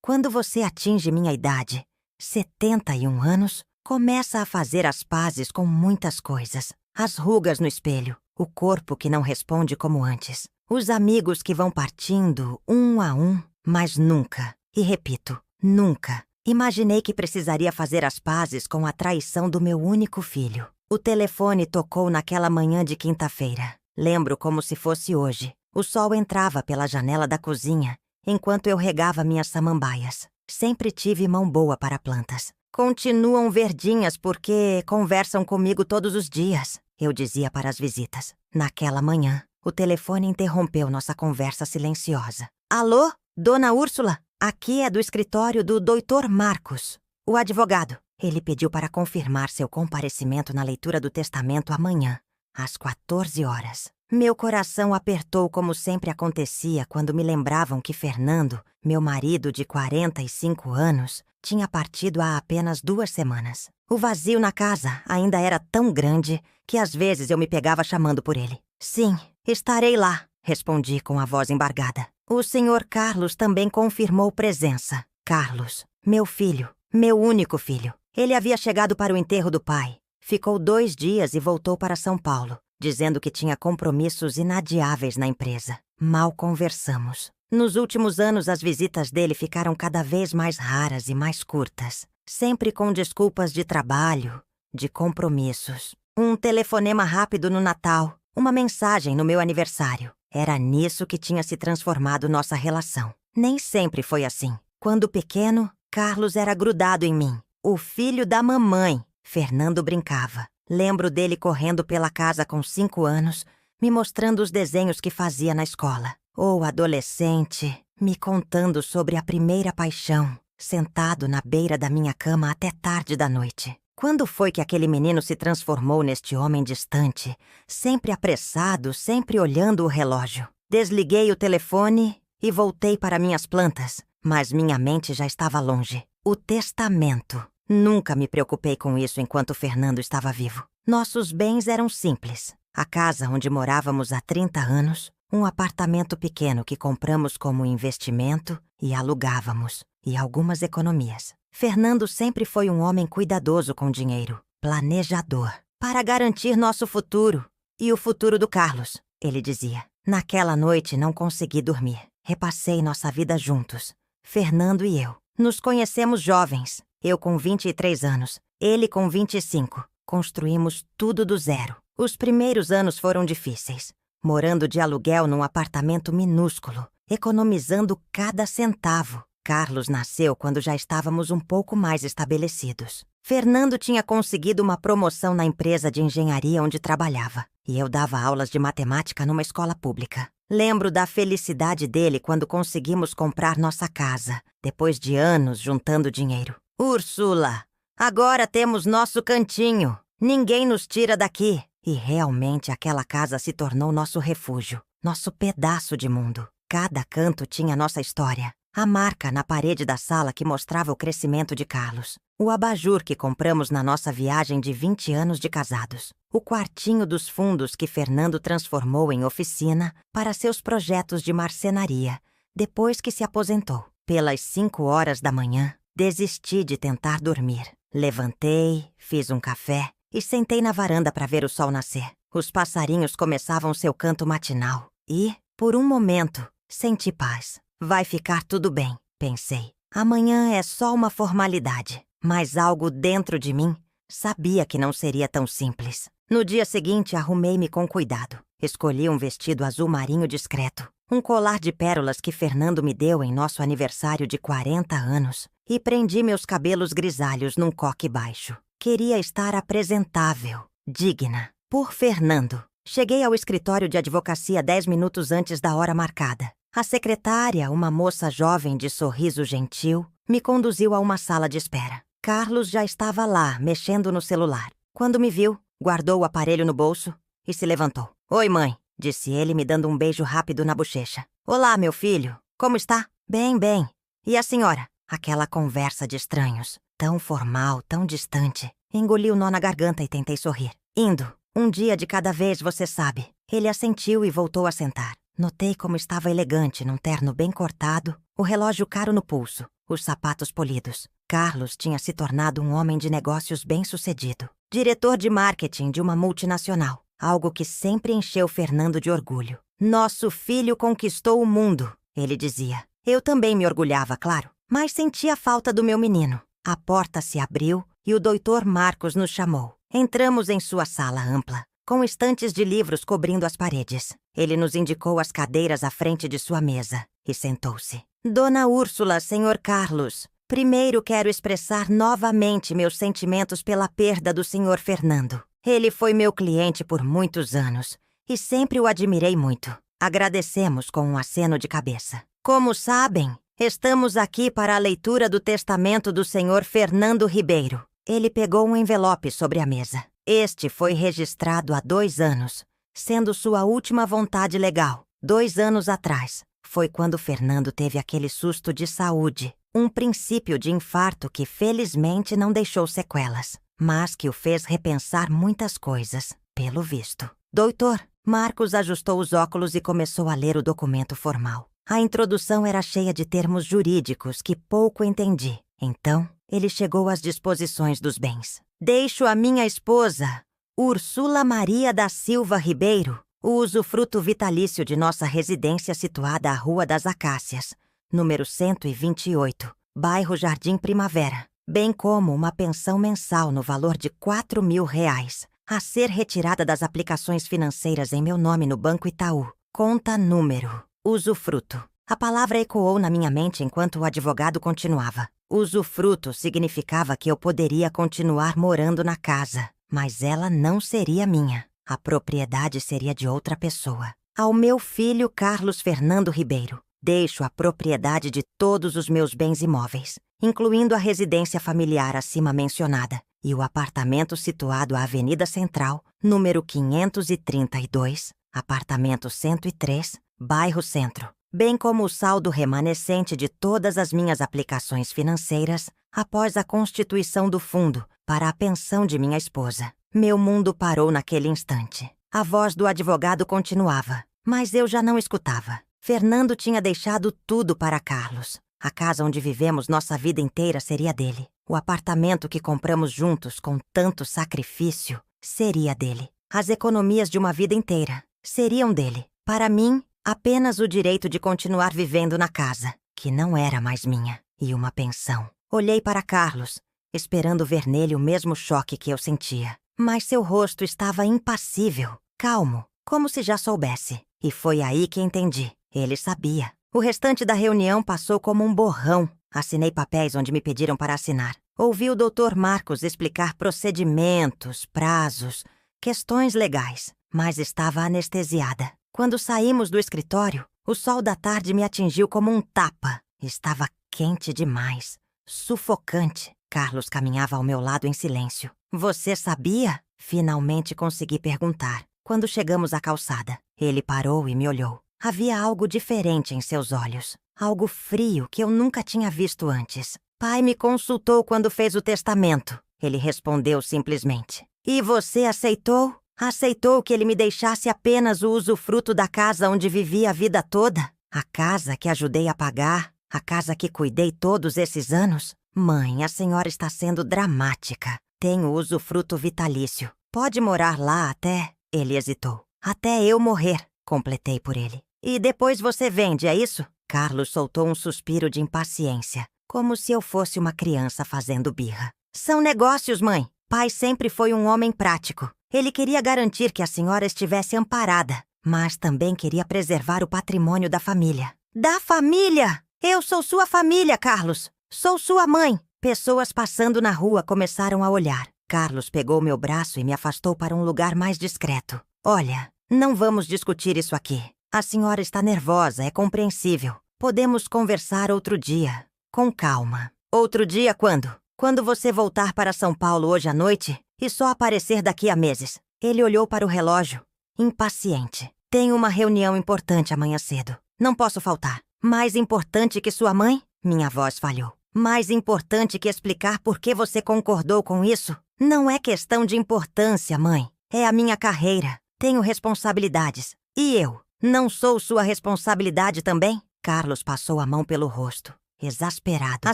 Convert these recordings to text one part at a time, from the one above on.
Quando você atinge minha idade, 71 anos, começa a fazer as pazes com muitas coisas. As rugas no espelho, o corpo que não responde como antes, os amigos que vão partindo um a um, mas nunca, e repito, nunca, imaginei que precisaria fazer as pazes com a traição do meu único filho. O telefone tocou naquela manhã de quinta-feira. Lembro como se fosse hoje. O sol entrava pela janela da cozinha, enquanto eu regava minhas samambaias. Sempre tive mão boa para plantas. Continuam verdinhas porque conversam comigo todos os dias, eu dizia para as visitas. Naquela manhã, o telefone interrompeu nossa conversa silenciosa. Alô, Dona Úrsula? Aqui é do escritório do Dr. Marcos, o advogado. Ele pediu para confirmar seu comparecimento na leitura do testamento amanhã, às 14 horas. Meu coração apertou como sempre acontecia quando me lembravam que Fernando, meu marido de 45 anos, tinha partido há apenas 2 semanas. O vazio na casa ainda era tão grande que às vezes eu me pegava chamando por ele. Sim, estarei lá, respondi com a voz embargada. O Sr. Carlos também confirmou presença. Carlos, meu filho, meu único filho. Ele havia chegado para o enterro do pai. Ficou 2 dias e voltou para São Paulo, dizendo que tinha compromissos inadiáveis na empresa. Mal conversamos. Nos últimos anos, as visitas dele ficaram cada vez mais raras e mais curtas, sempre com desculpas de trabalho, de compromissos. Um telefonema rápido no Natal, uma mensagem no meu aniversário. Era nisso que tinha se transformado nossa relação. Nem sempre foi assim. Quando pequeno, Carlos era grudado em mim. O filho da mamãe, Fernando brincava. Lembro dele correndo pela casa com 5 anos, me mostrando os desenhos que fazia na escola. Ou adolescente, me contando sobre a primeira paixão, sentado na beira da minha cama até tarde da noite. Quando foi que aquele menino se transformou neste homem distante, sempre apressado, sempre olhando o relógio? Desliguei o telefone e voltei para minhas plantas, mas minha mente já estava longe. O testamento. Nunca me preocupei com isso enquanto Fernando estava vivo. Nossos bens eram simples. A casa onde morávamos há 30 anos, um apartamento pequeno que compramos como investimento e alugávamos, e algumas economias. Fernando sempre foi um homem cuidadoso com dinheiro, planejador, para garantir nosso futuro e o futuro do Carlos, ele dizia. Naquela noite não consegui dormir. Repassei nossa vida juntos, Fernando e eu. Nos conhecemos jovens, eu com 23 anos, ele com 25. Construímos tudo do zero. Os primeiros anos foram difíceis, morando de aluguel num apartamento minúsculo, economizando cada centavo. Carlos nasceu quando já estávamos um pouco mais estabelecidos. Fernando tinha conseguido uma promoção na empresa de engenharia onde trabalhava, e eu dava aulas de matemática numa escola pública. Lembro da felicidade dele quando conseguimos comprar nossa casa, depois de anos juntando dinheiro. Úrsula, agora temos nosso cantinho. Ninguém nos tira daqui. E realmente aquela casa se tornou nosso refúgio, nosso pedaço de mundo. Cada canto tinha nossa história. A marca na parede da sala que mostrava o crescimento de Carlos. O abajur que compramos na nossa viagem de 20 anos de casados. O quartinho dos fundos que Fernando transformou em oficina para seus projetos de marcenaria, depois que se aposentou. Pelas 5 horas da manhã, desisti de tentar dormir. Levantei, fiz um café e sentei na varanda para ver o sol nascer. Os passarinhos começavam seu canto matinal e, por um momento, senti paz. Vai ficar tudo bem, pensei. Amanhã é só uma formalidade, mas algo dentro de mim sabia que não seria tão simples. No dia seguinte, arrumei-me com cuidado. Escolhi um vestido azul marinho discreto, um colar de pérolas que Fernando me deu em nosso aniversário de 40 anos e prendi meus cabelos grisalhos num coque baixo. Queria estar apresentável, digna, por Fernando. Cheguei ao escritório de advocacia 10 minutos antes da hora marcada. A secretária, uma moça jovem de sorriso gentil, me conduziu a uma sala de espera. Carlos já estava lá, mexendo no celular. Quando me viu, guardou o aparelho no bolso e se levantou. Oi, mãe, disse ele, me dando um beijo rápido na bochecha. Olá, meu filho. Como está? Bem, bem. E a senhora? Aquela conversa de estranhos, tão formal, tão distante. Engoli o nó na garganta e tentei sorrir. Indo. Um dia de cada vez, você sabe. Ele assentiu e voltou a sentar. Notei como estava elegante num terno bem cortado, o relógio caro no pulso, os sapatos polidos. Carlos tinha se tornado um homem de negócios bem-sucedido. Diretor de marketing de uma multinacional. Algo que sempre encheu Fernando de orgulho. Nosso filho conquistou o mundo, ele dizia. Eu também me orgulhava, claro, mas sentia falta do meu menino. A porta se abriu e o Dr. Marcos nos chamou. Entramos em sua sala ampla, com estantes de livros cobrindo as paredes. Ele nos indicou as cadeiras à frente de sua mesa e sentou-se. Dona Úrsula, Sr. Carlos, primeiro quero expressar novamente meus sentimentos pela perda do Sr. Fernando. Ele foi meu cliente por muitos anos e sempre o admirei muito. Agradecemos com um aceno de cabeça. Como sabem, estamos aqui para a leitura do testamento do Sr. Fernando Ribeiro. Ele pegou um envelope sobre a mesa. Este foi registrado há 2 anos, sendo sua última vontade legal. 2 anos atrás, foi quando Fernando teve aquele susto de saúde, um princípio de infarto que felizmente não deixou sequelas, mas que o fez repensar muitas coisas, pelo visto. Doutor, Marcos ajustou os óculos e começou a ler o documento formal. A introdução era cheia de termos jurídicos que pouco entendi. Então, ele chegou às disposições dos bens. Deixo a minha esposa, Úrsula Maria da Silva Ribeiro, o usufruto vitalício de nossa residência situada à Rua das Acácias, número 128, bairro Jardim Primavera, bem como uma pensão mensal no valor de R$ 4.000, a ser retirada das aplicações financeiras em meu nome no Banco Itaú. Conta número. Usufruto. A palavra ecoou na minha mente enquanto o advogado continuava. Usufruto significava que eu poderia continuar morando na casa, mas ela não seria minha. A propriedade seria de outra pessoa. Ao meu filho Carlos Fernando Ribeiro, deixo a propriedade de todos os meus bens imóveis, incluindo a residência familiar acima mencionada e o apartamento situado à Avenida Central, número 532, apartamento 103, bairro Centro, bem como o saldo remanescente de todas as minhas aplicações financeiras após a constituição do fundo para a pensão de minha esposa. Meu mundo parou naquele instante. A voz do advogado continuava, mas eu já não escutava. Fernando tinha deixado tudo para Carlos. A casa onde vivemos nossa vida inteira seria dele. O apartamento que compramos juntos com tanto sacrifício seria dele. As economias de uma vida inteira seriam dele. Para mim, apenas o direito de continuar vivendo na casa, que não era mais minha, e uma pensão. Olhei para Carlos, esperando ver nele o mesmo choque que eu sentia. Mas seu rosto estava impassível, calmo, como se já soubesse. E foi aí que entendi. Ele sabia. O restante da reunião passou como um borrão. Assinei papéis onde me pediram para assinar. Ouvi o Dr. Marcos explicar procedimentos, prazos, questões legais, mas estava anestesiada. Quando saímos do escritório, o sol da tarde me atingiu como um tapa. Estava quente demais, sufocante. Carlos caminhava ao meu lado em silêncio. Você sabia? Finalmente consegui perguntar. Quando chegamos à calçada, ele parou e me olhou. Havia algo diferente em seus olhos. Algo frio que eu nunca tinha visto antes. Pai me consultou quando fez o testamento. Ele respondeu simplesmente. E você aceitou? Aceitou que ele me deixasse apenas o usufruto da casa onde vivi a vida toda? A casa que ajudei a pagar? A casa que cuidei todos esses anos? Mãe, a senhora está sendo dramática. Tenho usufruto vitalício. Pode morar lá até... Ele hesitou. Até eu morrer, completei por ele. E depois você vende, é isso? Carlos soltou um suspiro de impaciência, como se eu fosse uma criança fazendo birra. São negócios, mãe. Pai sempre foi um homem prático. Ele queria garantir que a senhora estivesse amparada, mas também queria preservar o patrimônio da família. Da família? Eu sou sua família, Carlos. Sou sua mãe. Pessoas passando na rua começaram a olhar. Carlos pegou meu braço e me afastou para um lugar mais discreto. Olha, não vamos discutir isso aqui. A senhora está nervosa, é compreensível. Podemos conversar outro dia, com calma. Outro dia quando? Quando você voltar para São Paulo hoje à noite e só aparecer daqui a meses. Ele olhou para o relógio, impaciente. Tenho uma reunião importante amanhã cedo. Não posso faltar. Mais importante que sua mãe? Minha voz falhou. Mais importante que explicar por que você concordou com isso? Não é questão de importância, mãe. É a minha carreira. Tenho responsabilidades. E eu? Não sou sua responsabilidade também? Carlos passou a mão pelo rosto. exasperado. A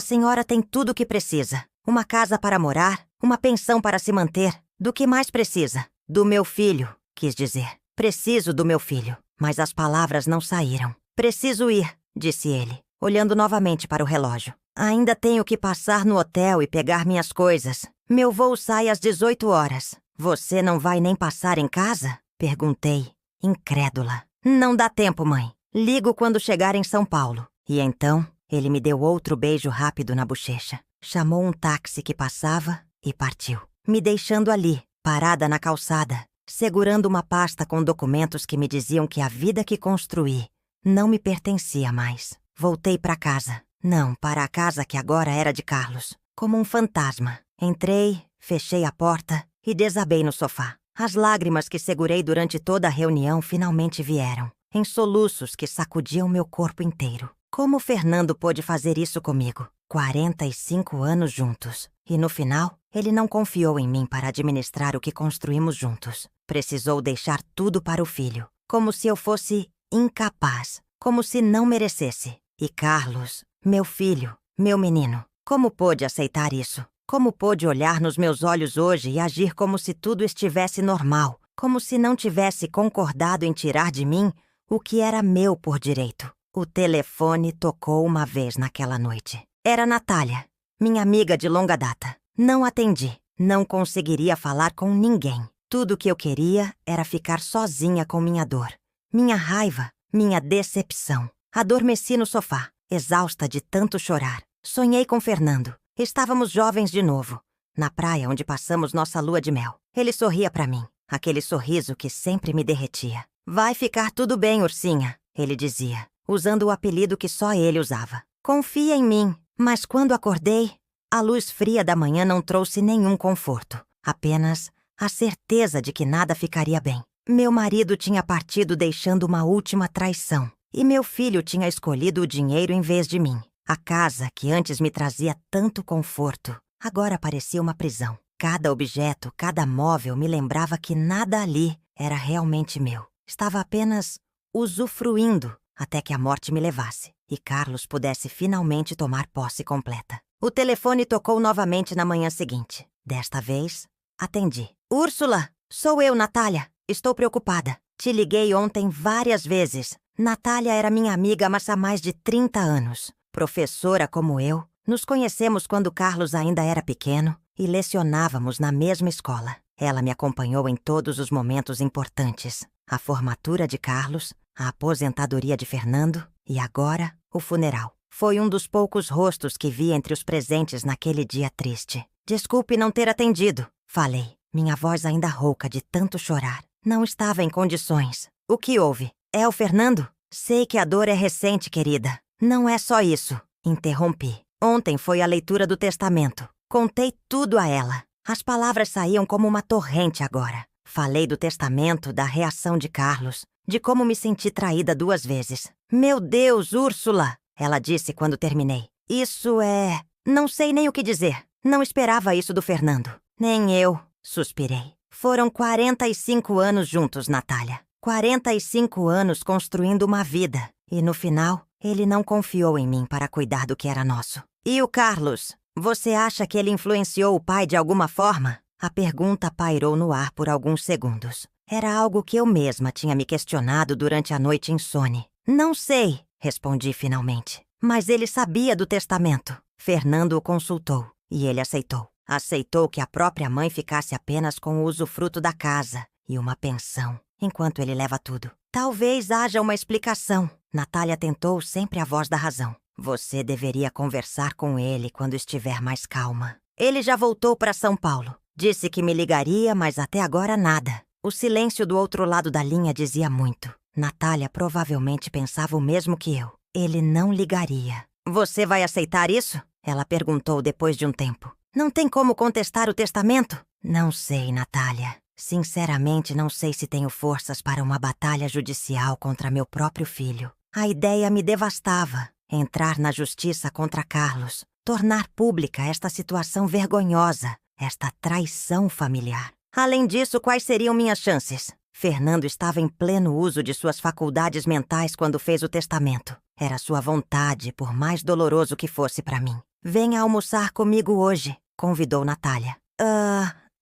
senhora tem tudo o que precisa. Uma casa para morar, uma pensão para se manter. Do que mais precisa? Do meu filho, quis dizer. Preciso do meu filho. Mas as palavras não saíram. Preciso ir, disse ele, olhando novamente para o relógio. Ainda tenho que passar no hotel e pegar minhas coisas. Meu voo sai às 18 horas. Você não vai nem passar em casa? Perguntei, incrédula. Não dá tempo, mãe. Ligo quando chegar em São Paulo. E então, ele me deu outro beijo rápido na bochecha. Chamou um táxi que passava e partiu, me deixando ali, parada na calçada, segurando uma pasta com documentos que me diziam que a vida que construí não me pertencia mais. Voltei para casa. Não, para a casa que agora era de Carlos. Como um fantasma. Entrei, fechei a porta e desabei no sofá. As lágrimas que segurei durante toda a reunião finalmente vieram, em soluços que sacudiam meu corpo inteiro. Como Fernando pôde fazer isso comigo? 45 anos juntos. E no final, ele não confiou em mim para administrar o que construímos juntos. Precisou deixar tudo para o filho, como se eu fosse incapaz, como se não merecesse. E Carlos, meu filho, meu menino, como pôde aceitar isso? Como pôde olhar nos meus olhos hoje e agir como se tudo estivesse normal, como se não tivesse concordado em tirar de mim o que era meu por direito? O telefone tocou uma vez naquela noite. Era Natália, minha amiga de longa data. Não atendi. Não conseguiria falar com ninguém. Tudo o que eu queria era ficar sozinha com minha dor, minha raiva, minha decepção. Adormeci no sofá, exausta de tanto chorar. Sonhei com Fernando. Estávamos jovens de novo, na praia onde passamos nossa lua de mel. Ele sorria para mim, aquele sorriso que sempre me derretia. Vai ficar tudo bem, ursinha, ele dizia, usando o apelido que só ele usava. Confia em mim. Mas quando acordei, a luz fria da manhã não trouxe nenhum conforto. Apenas a certeza de que nada ficaria bem. Meu marido tinha partido deixando uma última traição. E meu filho tinha escolhido o dinheiro em vez de mim. A casa, que antes me trazia tanto conforto, agora parecia uma prisão. Cada objeto, cada móvel me lembrava que nada ali era realmente meu. Estava apenas usufruindo até que a morte me levasse e Carlos pudesse finalmente tomar posse completa. O telefone tocou novamente na manhã seguinte. Desta vez, atendi. Úrsula, sou eu, Natália. Estou preocupada. Te liguei ontem várias vezes. Natália era minha amiga há mais de 30 anos. Professora como eu, nos conhecemos quando Carlos ainda era pequeno e lecionávamos na mesma escola. Ela me acompanhou em todos os momentos importantes. A formatura de Carlos, a aposentadoria de Fernando e agora o funeral. Foi um dos poucos rostos que vi entre os presentes naquele dia triste. Desculpe não ter atendido, falei, minha voz ainda rouca de tanto chorar. Não estava em condições. O que houve? É o Fernando? Sei que a dor é recente, querida. Não é só isso, interrompi. Ontem foi a leitura do testamento. Contei tudo a ela. As palavras saíam como uma torrente agora. Falei do testamento, da reação de Carlos, de como me senti traída 2 vezes. Meu Deus, Úrsula, ela disse quando terminei. Isso é... Não sei nem o que dizer. Não esperava isso do Fernando. Nem eu, suspirei. Foram 45 anos juntos, Natália. 45 anos construindo uma vida. E no final, ele não confiou em mim para cuidar do que era nosso. E o Carlos? Você acha que ele influenciou o pai de alguma forma? A pergunta pairou no ar por alguns segundos. Era algo que eu mesma tinha me questionado durante a noite insone. Não sei, respondi finalmente. Mas ele sabia do testamento. Fernando o consultou e ele aceitou. Aceitou que a própria mãe ficasse apenas com o usufruto da casa e uma pensão, enquanto ele leva tudo. Talvez haja uma explicação. Natália tentou sempre a voz da razão. Você deveria conversar com ele quando estiver mais calma. Ele já voltou para São Paulo. Disse que me ligaria, mas até agora nada. O silêncio do outro lado da linha dizia muito. Natália provavelmente pensava o mesmo que eu. Ele não ligaria. Você vai aceitar isso? Ela perguntou depois de um tempo. Não tem como contestar o testamento? Não sei, Natália. Sinceramente, não sei se tenho forças para uma batalha judicial contra meu próprio filho. A ideia me devastava. Entrar na justiça contra Carlos. Tornar pública esta situação vergonhosa. Esta traição familiar. Além disso, quais seriam minhas chances? Fernando estava em pleno uso de suas faculdades mentais quando fez o testamento. Era sua vontade, por mais doloroso que fosse para mim. Venha almoçar comigo hoje, convidou Natália.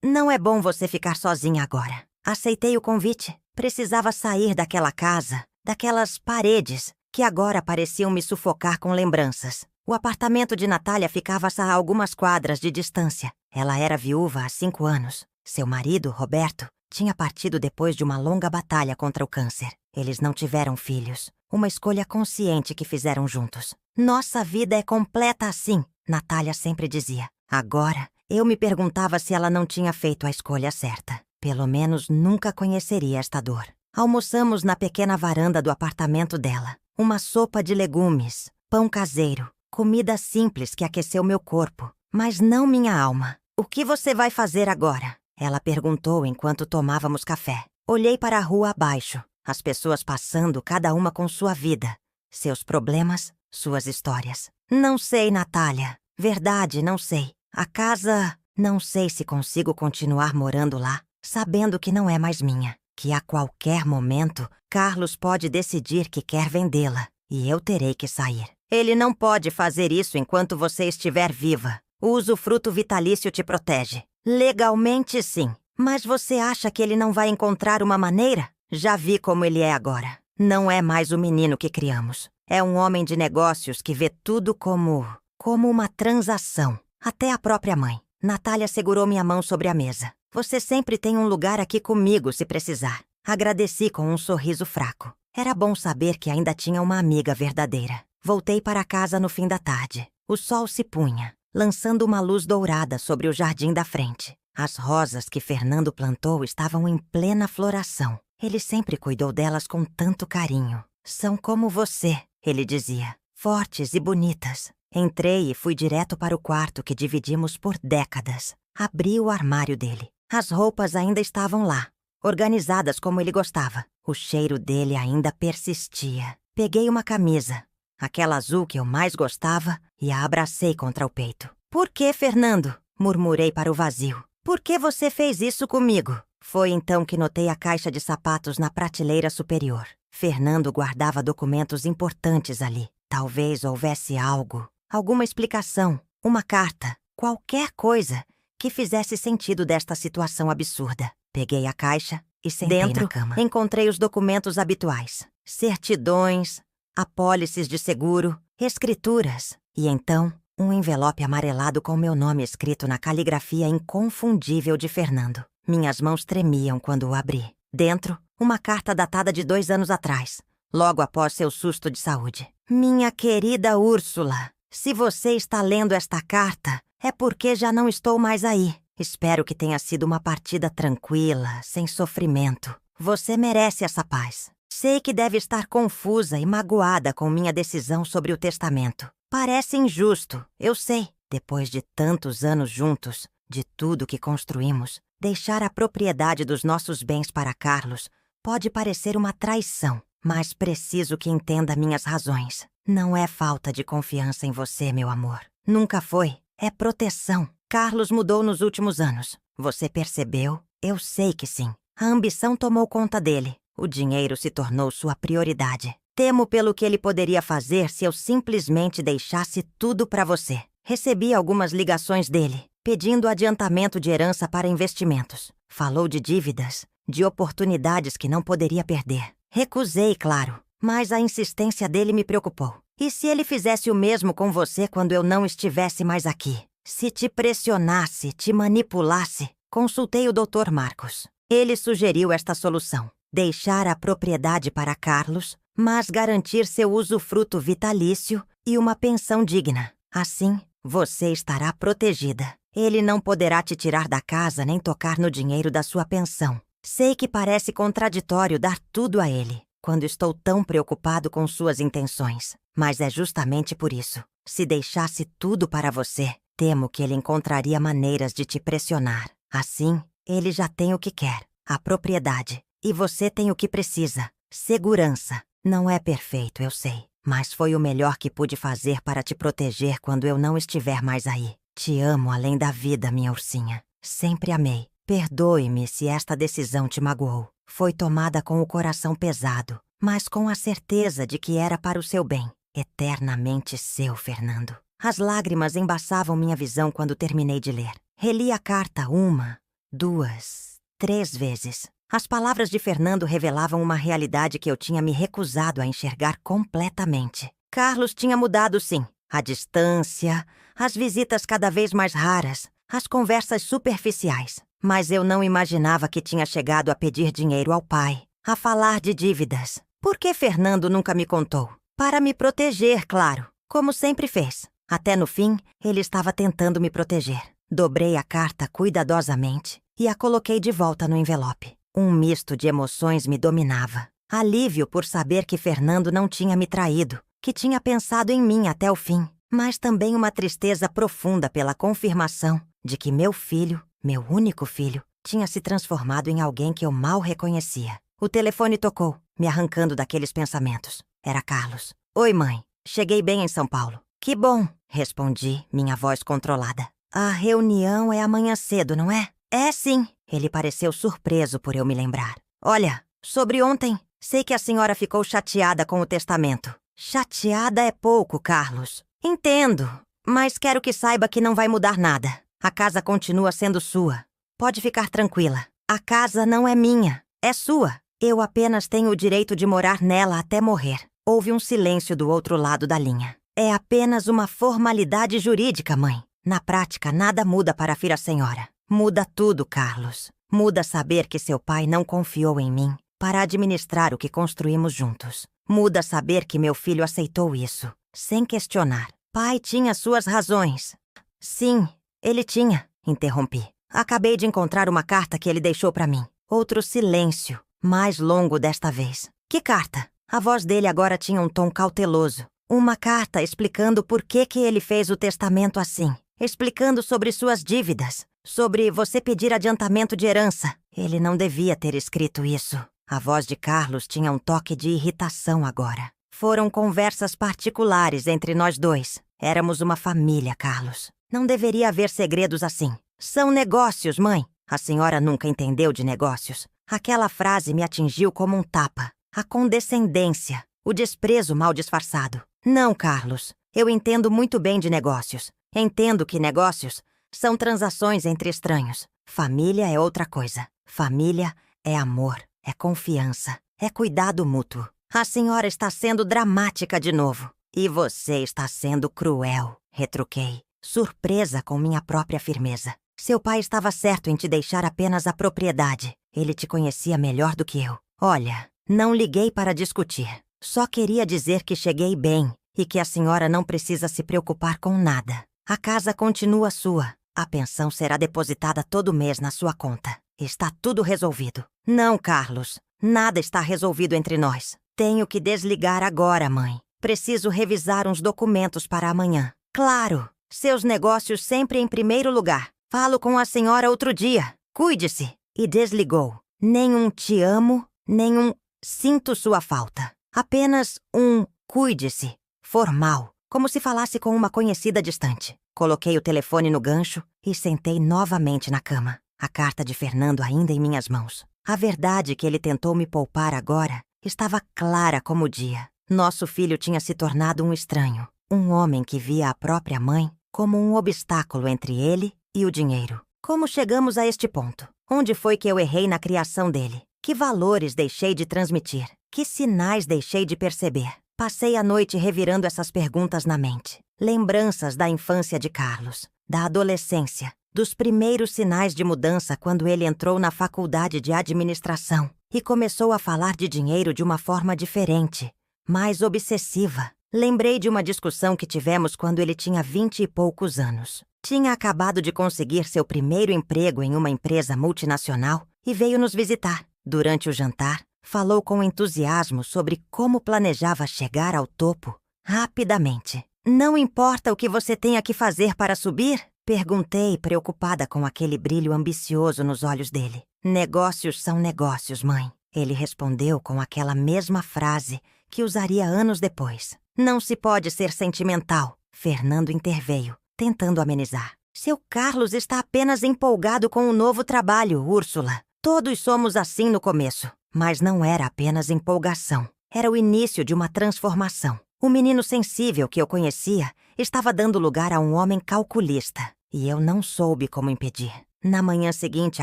Não é bom você ficar sozinha agora. Aceitei o convite. Precisava sair daquela casa, daquelas paredes, que agora pareciam me sufocar com lembranças. O apartamento de Natália ficava a algumas quadras de distância. Ela era viúva há 5 anos. Seu marido, Roberto, tinha partido depois de uma longa batalha contra o câncer. Eles não tiveram filhos. Uma escolha consciente que fizeram juntos. Nossa vida é completa assim, Natália sempre dizia. Agora, eu me perguntava se ela não tinha feito a escolha certa. Pelo menos nunca conheceria esta dor. Almoçamos na pequena varanda do apartamento dela. Uma sopa de legumes, pão caseiro, comida simples que aqueceu meu corpo, mas não minha alma. O que você vai fazer agora? Ela perguntou enquanto tomávamos café. Olhei para a rua abaixo, as pessoas passando cada uma com sua vida, seus problemas, suas histórias. Não sei, Natália. Verdade, não sei. A casa, não sei se consigo continuar morando lá, sabendo que não é mais minha. Que a qualquer momento, Carlos pode decidir que quer vendê-la e eu terei que sair. Ele não pode fazer isso enquanto você estiver viva. O usufruto vitalício te protege. Legalmente, sim. Mas você acha que ele não vai encontrar uma maneira? Já vi como ele é agora. Não é mais o menino que criamos. É um homem de negócios que vê tudo como uma transação. Até a própria mãe. Natália segurou minha mão sobre a mesa. Você sempre tem um lugar aqui comigo se precisar. Agradeci com um sorriso fraco. Era bom saber que ainda tinha uma amiga verdadeira. Voltei para casa no fim da tarde. O sol se punha, lançando uma luz dourada sobre o jardim da frente. As rosas que Fernando plantou estavam em plena floração. Ele sempre cuidou delas com tanto carinho. São como você, ele dizia. Fortes e bonitas. Entrei e fui direto para o quarto que dividimos por décadas. Abri o armário dele. As roupas ainda estavam lá, organizadas como ele gostava. O cheiro dele ainda persistia. Peguei uma camisa, aquela azul que eu mais gostava, e a abracei contra o peito. Por que, Fernando? Murmurei para o vazio. Por que você fez isso comigo? Foi então que notei a caixa de sapatos na prateleira superior. Fernando guardava documentos importantes ali. Talvez houvesse algo, alguma explicação, uma carta, qualquer coisa que fizesse sentido desta situação absurda. Peguei a caixa e sentei na cama. Encontrei os documentos habituais. Certidões, apólices de seguro, escrituras. E então, um envelope amarelado com meu nome escrito na caligrafia inconfundível de Fernando. Minhas mãos tremiam quando o abri. Dentro, uma carta datada de 2 anos atrás, logo após seu susto de saúde. Minha querida Úrsula, se você está lendo esta carta, é porque já não estou mais aí. Espero que tenha sido uma partida tranquila, sem sofrimento. Você merece essa paz. Sei que deve estar confusa e magoada com minha decisão sobre o testamento. Parece injusto, eu sei. Depois de tantos anos juntos, de tudo que construímos, deixar a propriedade dos nossos bens para Carlos pode parecer uma traição, mas preciso que entenda minhas razões. Não é falta de confiança em você, meu amor. Nunca foi. É proteção. Carlos mudou nos últimos anos. Você percebeu? Eu sei que sim. A ambição tomou conta dele. O dinheiro se tornou sua prioridade. Temo pelo que ele poderia fazer se eu simplesmente deixasse tudo para você. Recebi algumas ligações dele, pedindo adiantamento de herança para investimentos. Falou de dívidas, de oportunidades que não poderia perder. Recusei, claro, mas a insistência dele me preocupou. E se ele fizesse o mesmo com você quando eu não estivesse mais aqui? Se te pressionasse, te manipulasse? Consultei o Dr. Marcos. Ele sugeriu esta solução. Deixar a propriedade para Carlos, mas garantir seu usufruto vitalício e uma pensão digna. Assim, você estará protegida. Ele não poderá te tirar da casa nem tocar no dinheiro da sua pensão. Sei que parece contraditório dar tudo a ele, quando estou tão preocupado com suas intenções. Mas é justamente por isso. Se deixasse tudo para você, temo que ele encontraria maneiras de te pressionar. Assim, ele já tem o que quer, a propriedade. E você tem o que precisa, segurança. Não é perfeito, eu sei. Mas foi o melhor que pude fazer para te proteger quando eu não estiver mais aí. Te amo além da vida, minha ursinha. Sempre amei. Perdoe-me se esta decisão te magoou. Foi tomada com o coração pesado, mas com a certeza de que era para o seu bem. Eternamente seu, Fernando. As lágrimas embaçavam minha visão quando terminei de ler. Reli a carta 1, 2, 3 vezes. As palavras de Fernando revelavam uma realidade que eu tinha me recusado a enxergar completamente. Carlos tinha mudado, sim. A distância, as visitas cada vez mais raras, as conversas superficiais. Mas eu não imaginava que tinha chegado a pedir dinheiro ao pai, a falar de dívidas. Por que Fernando nunca me contou? Para me proteger, claro, como sempre fez. Até no fim, ele estava tentando me proteger. Dobrei a carta cuidadosamente e a coloquei de volta no envelope. Um misto de emoções me dominava. Alívio por saber que Fernando não tinha me traído, que tinha pensado em mim até o fim, mas também uma tristeza profunda pela confirmação de que meu filho, meu único filho, tinha se transformado em alguém que eu mal reconhecia. O telefone tocou, me arrancando daqueles pensamentos. Era Carlos. Oi, mãe. Cheguei bem em São Paulo. Que bom, respondi, minha voz controlada. A reunião é amanhã cedo, não é? É sim. Ele pareceu surpreso por eu me lembrar. Olha, sobre ontem, sei que a senhora ficou chateada com o testamento. Chateada é pouco, Carlos. Entendo, mas quero que saiba que não vai mudar nada. A casa continua sendo sua. Pode ficar tranquila. A casa não é minha, é sua. Eu apenas tenho o direito de morar nela até morrer. Houve um silêncio do outro lado da linha. É apenas uma formalidade jurídica, mãe. Na prática, nada muda para a filha senhora. Muda tudo, Carlos. Muda saber que seu pai não confiou em mim para administrar o que construímos juntos. Muda saber que meu filho aceitou isso, sem questionar. Pai tinha suas razões. Sim, ele tinha, interrompi. Acabei de encontrar uma carta que ele deixou para mim. Outro silêncio, mais longo desta vez. Que carta? A voz dele agora tinha um tom cauteloso. Uma carta explicando por que ele fez o testamento assim. Explicando sobre suas dívidas. Sobre você pedir adiantamento de herança. Ele não devia ter escrito isso. A voz de Carlos tinha um toque de irritação agora. Foram conversas particulares entre nós dois. Éramos uma família, Carlos. Não deveria haver segredos assim. São negócios, mãe. A senhora nunca entendeu de negócios. Aquela frase me atingiu como um tapa. A condescendência. O desprezo mal disfarçado. Não, Carlos. Eu entendo muito bem de negócios. Entendo que negócios são transações entre estranhos. Família é outra coisa. Família é amor, é confiança, é cuidado mútuo. A senhora está sendo dramática de novo. E você está sendo cruel, retruquei, surpresa com minha própria firmeza. Seu pai estava certo em te deixar apenas a propriedade. Ele te conhecia melhor do que eu. Olha, não liguei para discutir. Só queria dizer que cheguei bem e que a senhora não precisa se preocupar com nada. A casa continua sua. A pensão será depositada todo mês na sua conta. Está tudo resolvido. Não, Carlos. Nada está resolvido entre nós. Tenho que desligar agora, mãe. Preciso revisar uns documentos para amanhã. Claro, seus negócios sempre em primeiro lugar. Falo com a senhora outro dia. Cuide-se. E desligou. Nenhum te amo, nenhum sinto sua falta. Apenas um cuide-se. Formal. Como se falasse com uma conhecida distante. Coloquei o telefone no gancho e sentei novamente na cama. A carta de Fernando ainda em minhas mãos. A verdade que ele tentou me poupar agora estava clara como o dia. Nosso filho tinha se tornado um estranho. Um homem que via a própria mãe como um obstáculo entre ele e o dinheiro. Como chegamos a este ponto? Onde foi que eu errei na criação dele? Que valores deixei de transmitir? Que sinais deixei de perceber? Passei a noite revirando essas perguntas na mente. Lembranças da infância de Carlos, da adolescência, dos primeiros sinais de mudança quando ele entrou na faculdade de administração e começou a falar de dinheiro de uma forma diferente, mais obsessiva. Lembrei de uma discussão que tivemos quando ele tinha 20 e poucos anos. Tinha acabado de conseguir seu primeiro emprego em uma empresa multinacional e veio nos visitar. Durante o jantar, falou com entusiasmo sobre como planejava chegar ao topo rapidamente. Não importa o que você tenha que fazer para subir? Perguntei, preocupada com aquele brilho ambicioso nos olhos dele. Negócios são negócios, mãe. Ele respondeu com aquela mesma frase que usaria anos depois. Não se pode ser sentimental. Fernando interveio, tentando amenizar. Seu Carlos está apenas empolgado com o novo trabalho, Úrsula. Todos somos assim no começo. Mas não era apenas empolgação. Era o início de uma transformação. O menino sensível que eu conhecia estava dando lugar a um homem calculista, e eu não soube como impedir. Na manhã seguinte,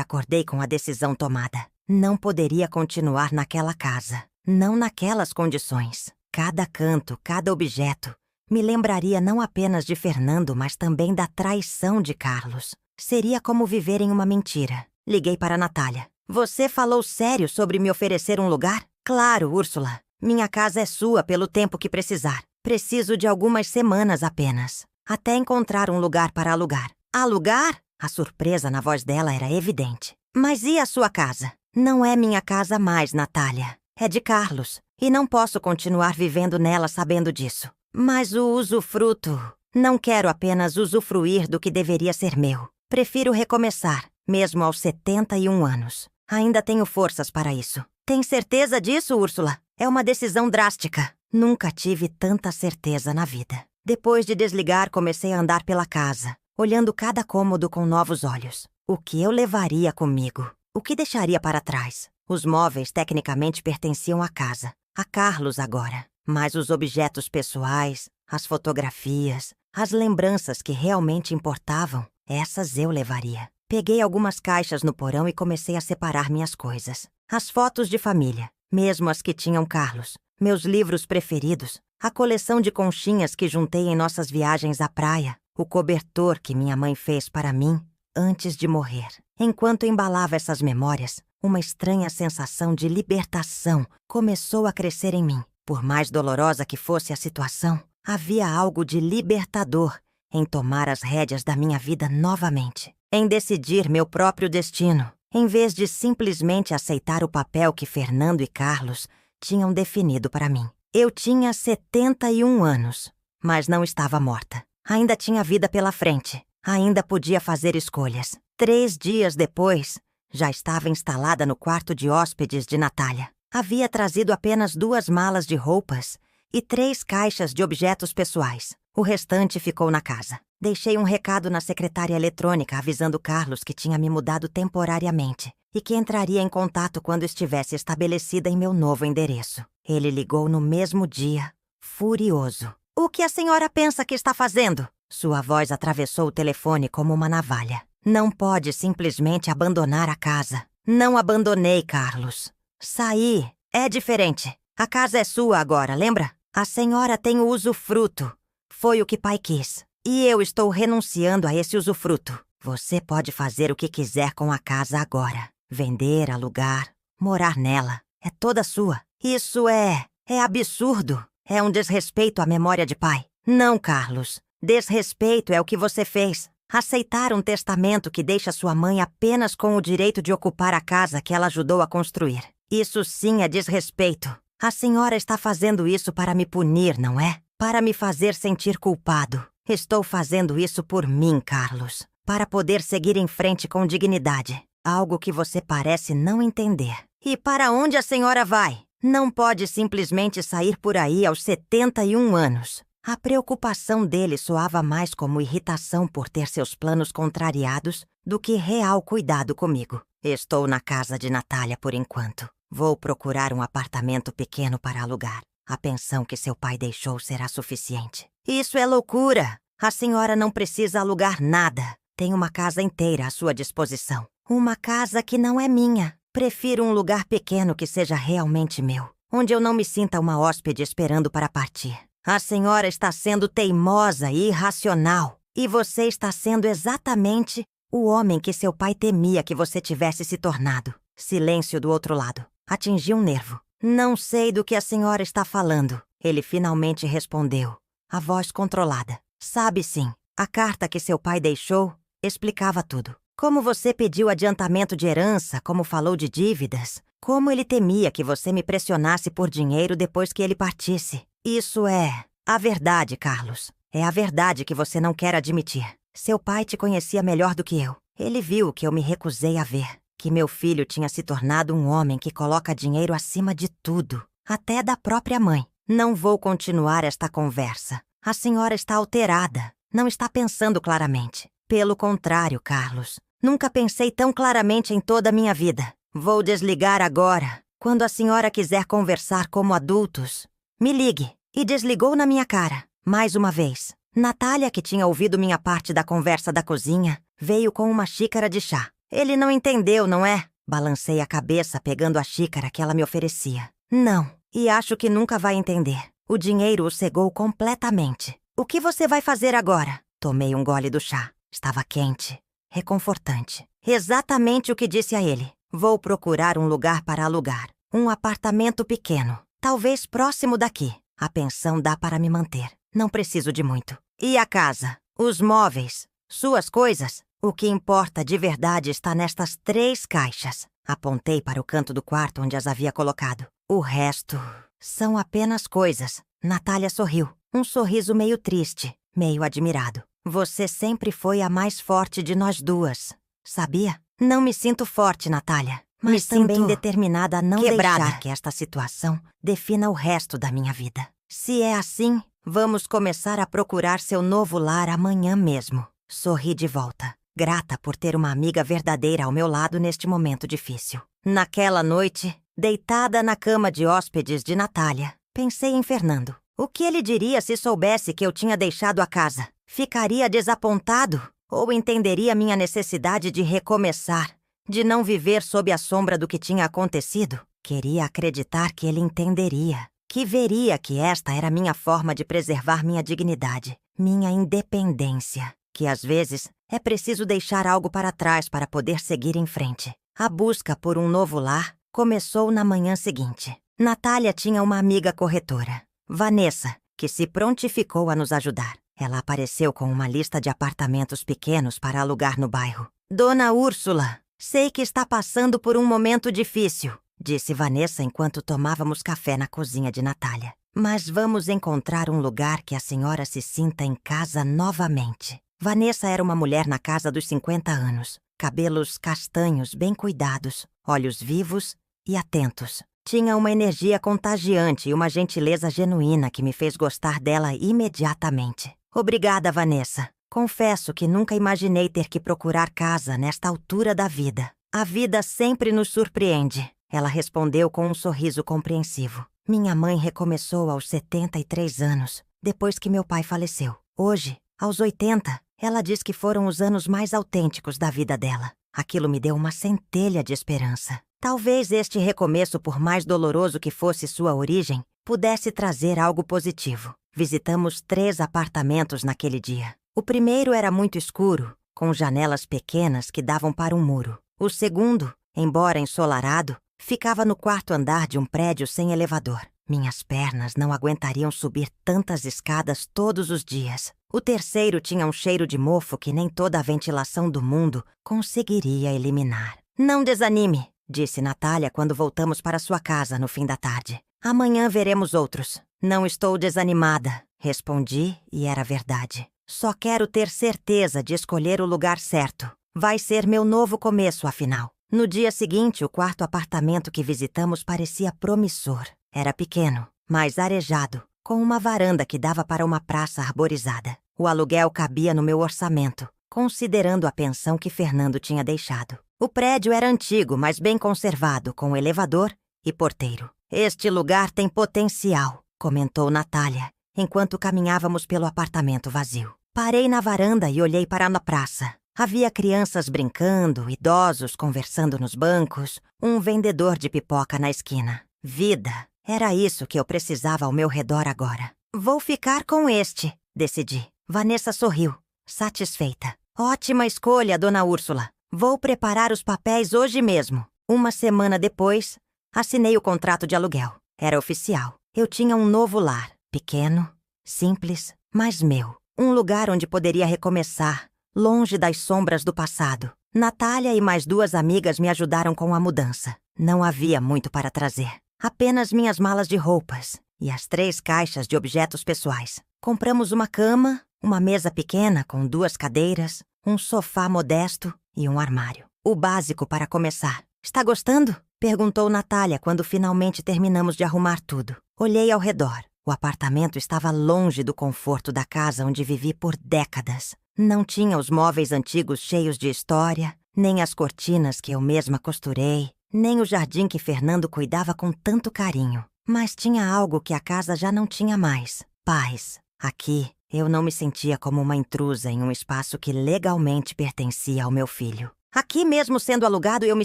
acordei com a decisão tomada. Não poderia continuar naquela casa, não naquelas condições. Cada canto, cada objeto, me lembraria não apenas de Fernando, mas também da traição de Carlos. Seria como viver em uma mentira. Liguei para Natália. Você falou sério sobre me oferecer um lugar? Claro, Úrsula. Minha casa é sua pelo tempo que precisar. Preciso de algumas semanas apenas, até encontrar um lugar para alugar. Alugar? A surpresa na voz dela era evidente. Mas e a sua casa? Não é minha casa mais, Natália. É de Carlos. E não posso continuar vivendo nela sabendo disso. Mas o usufruto... Não quero apenas usufruir do que deveria ser meu. Prefiro recomeçar, mesmo aos 71 anos. Ainda tenho forças para isso. Tem certeza disso, Úrsula? É uma decisão drástica. Nunca tive tanta certeza na vida. Depois de desligar, comecei a andar pela casa, olhando cada cômodo com novos olhos. O que eu levaria comigo? O que deixaria para trás? Os móveis tecnicamente pertenciam à casa, a Carlos agora. Mas os objetos pessoais, as fotografias, as lembranças que realmente importavam, essas eu levaria. Peguei algumas caixas no porão e comecei a separar minhas coisas. As fotos de família, mesmo as que tinham Carlos, meus livros preferidos, a coleção de conchinhas que juntei em nossas viagens à praia, o cobertor que minha mãe fez para mim antes de morrer. Enquanto embalava essas memórias, uma estranha sensação de libertação começou a crescer em mim. Por mais dolorosa que fosse a situação, havia algo de libertador em tomar as rédeas da minha vida novamente, em decidir meu próprio destino, em vez de simplesmente aceitar o papel que Fernando e Carlos tinham definido para mim. Eu tinha 71 anos, mas não estava morta. Ainda tinha vida pela frente, ainda podia fazer escolhas. 3 dias depois, já estava instalada no quarto de hóspedes de Natália. Havia trazido apenas 2 malas de roupas e 3 caixas de objetos pessoais. O restante ficou na casa. Deixei um recado na secretária eletrônica avisando Carlos que tinha me mudado temporariamente e que entraria em contato quando estivesse estabelecida em meu novo endereço. Ele ligou no mesmo dia, furioso. "O que a senhora pensa que está fazendo?" Sua voz atravessou o telefone como uma navalha. "Não pode simplesmente abandonar a casa." "Não abandonei, Carlos. Saí. É diferente. A casa é sua agora, lembra? A senhora tem o usufruto. Foi o que pai quis. E eu estou renunciando a esse usufruto. Você pode fazer o que quiser com a casa agora. Vender, alugar, morar nela. É toda sua. Isso é absurdo. É um desrespeito à memória de pai." "Não, Carlos. Desrespeito é o que você fez. Aceitar um testamento que deixa sua mãe apenas com o direito de ocupar a casa que ela ajudou a construir. Isso sim é desrespeito. A senhora está fazendo isso para me punir, não é? Para me fazer sentir culpado. Estou fazendo isso por mim, Carlos. Para poder seguir em frente com dignidade. Algo que você parece não entender. E para onde a senhora vai? Não pode simplesmente sair por aí aos 71 anos. A preocupação dele soava mais como irritação por ter seus planos contrariados do que real cuidado comigo. Estou na casa de Natália por enquanto. Vou procurar um apartamento pequeno para alugar. A pensão que seu pai deixou será suficiente. Isso é loucura! A senhora não precisa alugar nada. Tem uma casa inteira à sua disposição. Uma casa que não é minha. Prefiro um lugar pequeno que seja realmente meu, onde eu não me sinta uma hóspede esperando para partir. A senhora está sendo teimosa e irracional. E você está sendo exatamente o homem que seu pai temia que você tivesse se tornado. Silêncio do outro lado. Atingi um nervo. "Não sei do que a senhora está falando." Ele finalmente respondeu, a voz controlada. "Sabe sim. A carta que seu pai deixou explicava tudo. Como você pediu adiantamento de herança, como falou de dívidas, como ele temia que você me pressionasse por dinheiro depois que ele partisse. Isso é a verdade, Carlos. É a verdade que você não quer admitir. Seu pai te conhecia melhor do que eu. Ele viu que eu me recusei a ver. Que meu filho tinha se tornado um homem que coloca dinheiro acima de tudo, até da própria mãe. Não vou continuar esta conversa. A senhora está alterada. Não está pensando claramente. Pelo contrário, Carlos. Nunca pensei tão claramente em toda a minha vida. Vou desligar agora. Quando a senhora quiser conversar como adultos, me ligue. e desligou na minha cara, mais uma vez. Natália, que tinha ouvido minha parte da conversa da cozinha, veio com uma xícara de chá. Ele não entendeu, não é? Balancei a cabeça pegando a xícara que ela me oferecia. Não, e acho que nunca vai entender. O dinheiro o cegou completamente. O que você vai fazer agora? Tomei um gole do chá. Estava quente, reconfortante. Exatamente o que disse a ele. Vou procurar um lugar para alugar. Um apartamento pequeno, talvez próximo daqui. A pensão dá para me manter. Não preciso de muito. E a casa? Os móveis? Suas coisas? O que importa de verdade está nestas 3 caixas. Apontei para o canto do quarto onde as havia colocado. O resto são apenas coisas. Natália sorriu. Um sorriso meio triste, meio admirado. Você sempre foi a mais forte de nós duas, sabia? Não me sinto forte, Natália, mas também determinada a não deixar que esta situação defina o resto da minha vida. Se é assim, vamos começar a procurar seu novo lar amanhã mesmo. Sorri de volta, grata por ter uma amiga verdadeira ao meu lado neste momento difícil. Naquela noite, deitada na cama de hóspedes de Natália, pensei em Fernando. O que ele diria se soubesse que eu tinha deixado a casa? Ficaria desapontado? Ou entenderia minha necessidade de recomeçar, de não viver sob a sombra do que tinha acontecido? Queria acreditar que ele entenderia, que veria que esta era minha forma de preservar minha dignidade, minha independência, que às vezes é preciso deixar algo para trás para poder seguir em frente. A busca por um novo lar começou na manhã seguinte. Natália tinha uma amiga corretora, Vanessa, que se prontificou a nos ajudar. Ela apareceu com uma lista de apartamentos pequenos para alugar no bairro. Dona Úrsula, sei que está passando por um momento difícil, disse Vanessa enquanto tomávamos café na cozinha de Natália. Mas vamos encontrar um lugar que a senhora se sinta em casa novamente. Vanessa era uma mulher na casa dos 50 anos. Cabelos castanhos bem cuidados, olhos vivos e atentos. Tinha uma energia contagiante e uma gentileza genuína que me fez gostar dela imediatamente. Obrigada, Vanessa. Confesso que nunca imaginei ter que procurar casa nesta altura da vida. A vida sempre nos surpreende. Ela respondeu com um sorriso compreensivo. Minha mãe recomeçou aos 73 anos, depois que meu pai faleceu. Hoje, aos 80, ela diz que foram os anos mais autênticos da vida dela. Aquilo me deu uma centelha de esperança. Talvez este recomeço, por mais doloroso que fosse sua origem, pudesse trazer algo positivo. Visitamos 3 apartamentos naquele dia. O primeiro era muito escuro, com janelas pequenas que davam para um muro. O segundo, embora ensolarado, ficava no 4º andar de um prédio sem elevador. Minhas pernas não aguentariam subir tantas escadas todos os dias. O terceiro tinha um cheiro de mofo que nem toda a ventilação do mundo conseguiria eliminar. Não desanime, disse Natália quando voltamos para sua casa no fim da tarde. Amanhã veremos outros. Não estou desanimada, respondi e era verdade. Só quero ter certeza de escolher o lugar certo. Vai ser meu novo começo, afinal. No dia seguinte, o 4º apartamento que visitamos parecia promissor. Era pequeno, mas arejado, com uma varanda que dava para uma praça arborizada. O aluguel cabia no meu orçamento, considerando a pensão que Fernando tinha deixado. O prédio era antigo, mas bem conservado, com elevador e porteiro. Este lugar tem potencial, comentou Natália, enquanto caminhávamos pelo apartamento vazio. Parei na varanda e olhei para a praça. Havia crianças brincando, idosos conversando nos bancos, um vendedor de pipoca na esquina. Vida! Era isso que eu precisava ao meu redor agora. Vou ficar com este, decidi. Vanessa sorriu, satisfeita. Ótima escolha, Dona Úrsula. Vou preparar os papéis hoje mesmo. Uma semana depois, assinei o contrato de aluguel. Era oficial. Eu tinha um novo lar. Pequeno, simples, mas meu. Um lugar onde poderia recomeçar, longe das sombras do passado. Natália e mais 2 amigas me ajudaram com a mudança. Não havia muito para trazer. Apenas minhas malas de roupas e as 3 caixas de objetos pessoais. Compramos uma cama, uma mesa pequena com 2 cadeiras, um sofá modesto e um armário. O básico para começar. Está gostando? Perguntou Natália quando finalmente terminamos de arrumar tudo. Olhei ao redor. O apartamento estava longe do conforto da casa onde vivi por décadas. Não tinha os móveis antigos cheios de história, nem as cortinas que eu mesma costurei, nem o jardim que Fernando cuidava com tanto carinho. Mas tinha algo que a casa já não tinha mais: paz. Aqui, eu não me sentia como uma intrusa em um espaço que legalmente pertencia ao meu filho. Aqui mesmo sendo alugado, eu me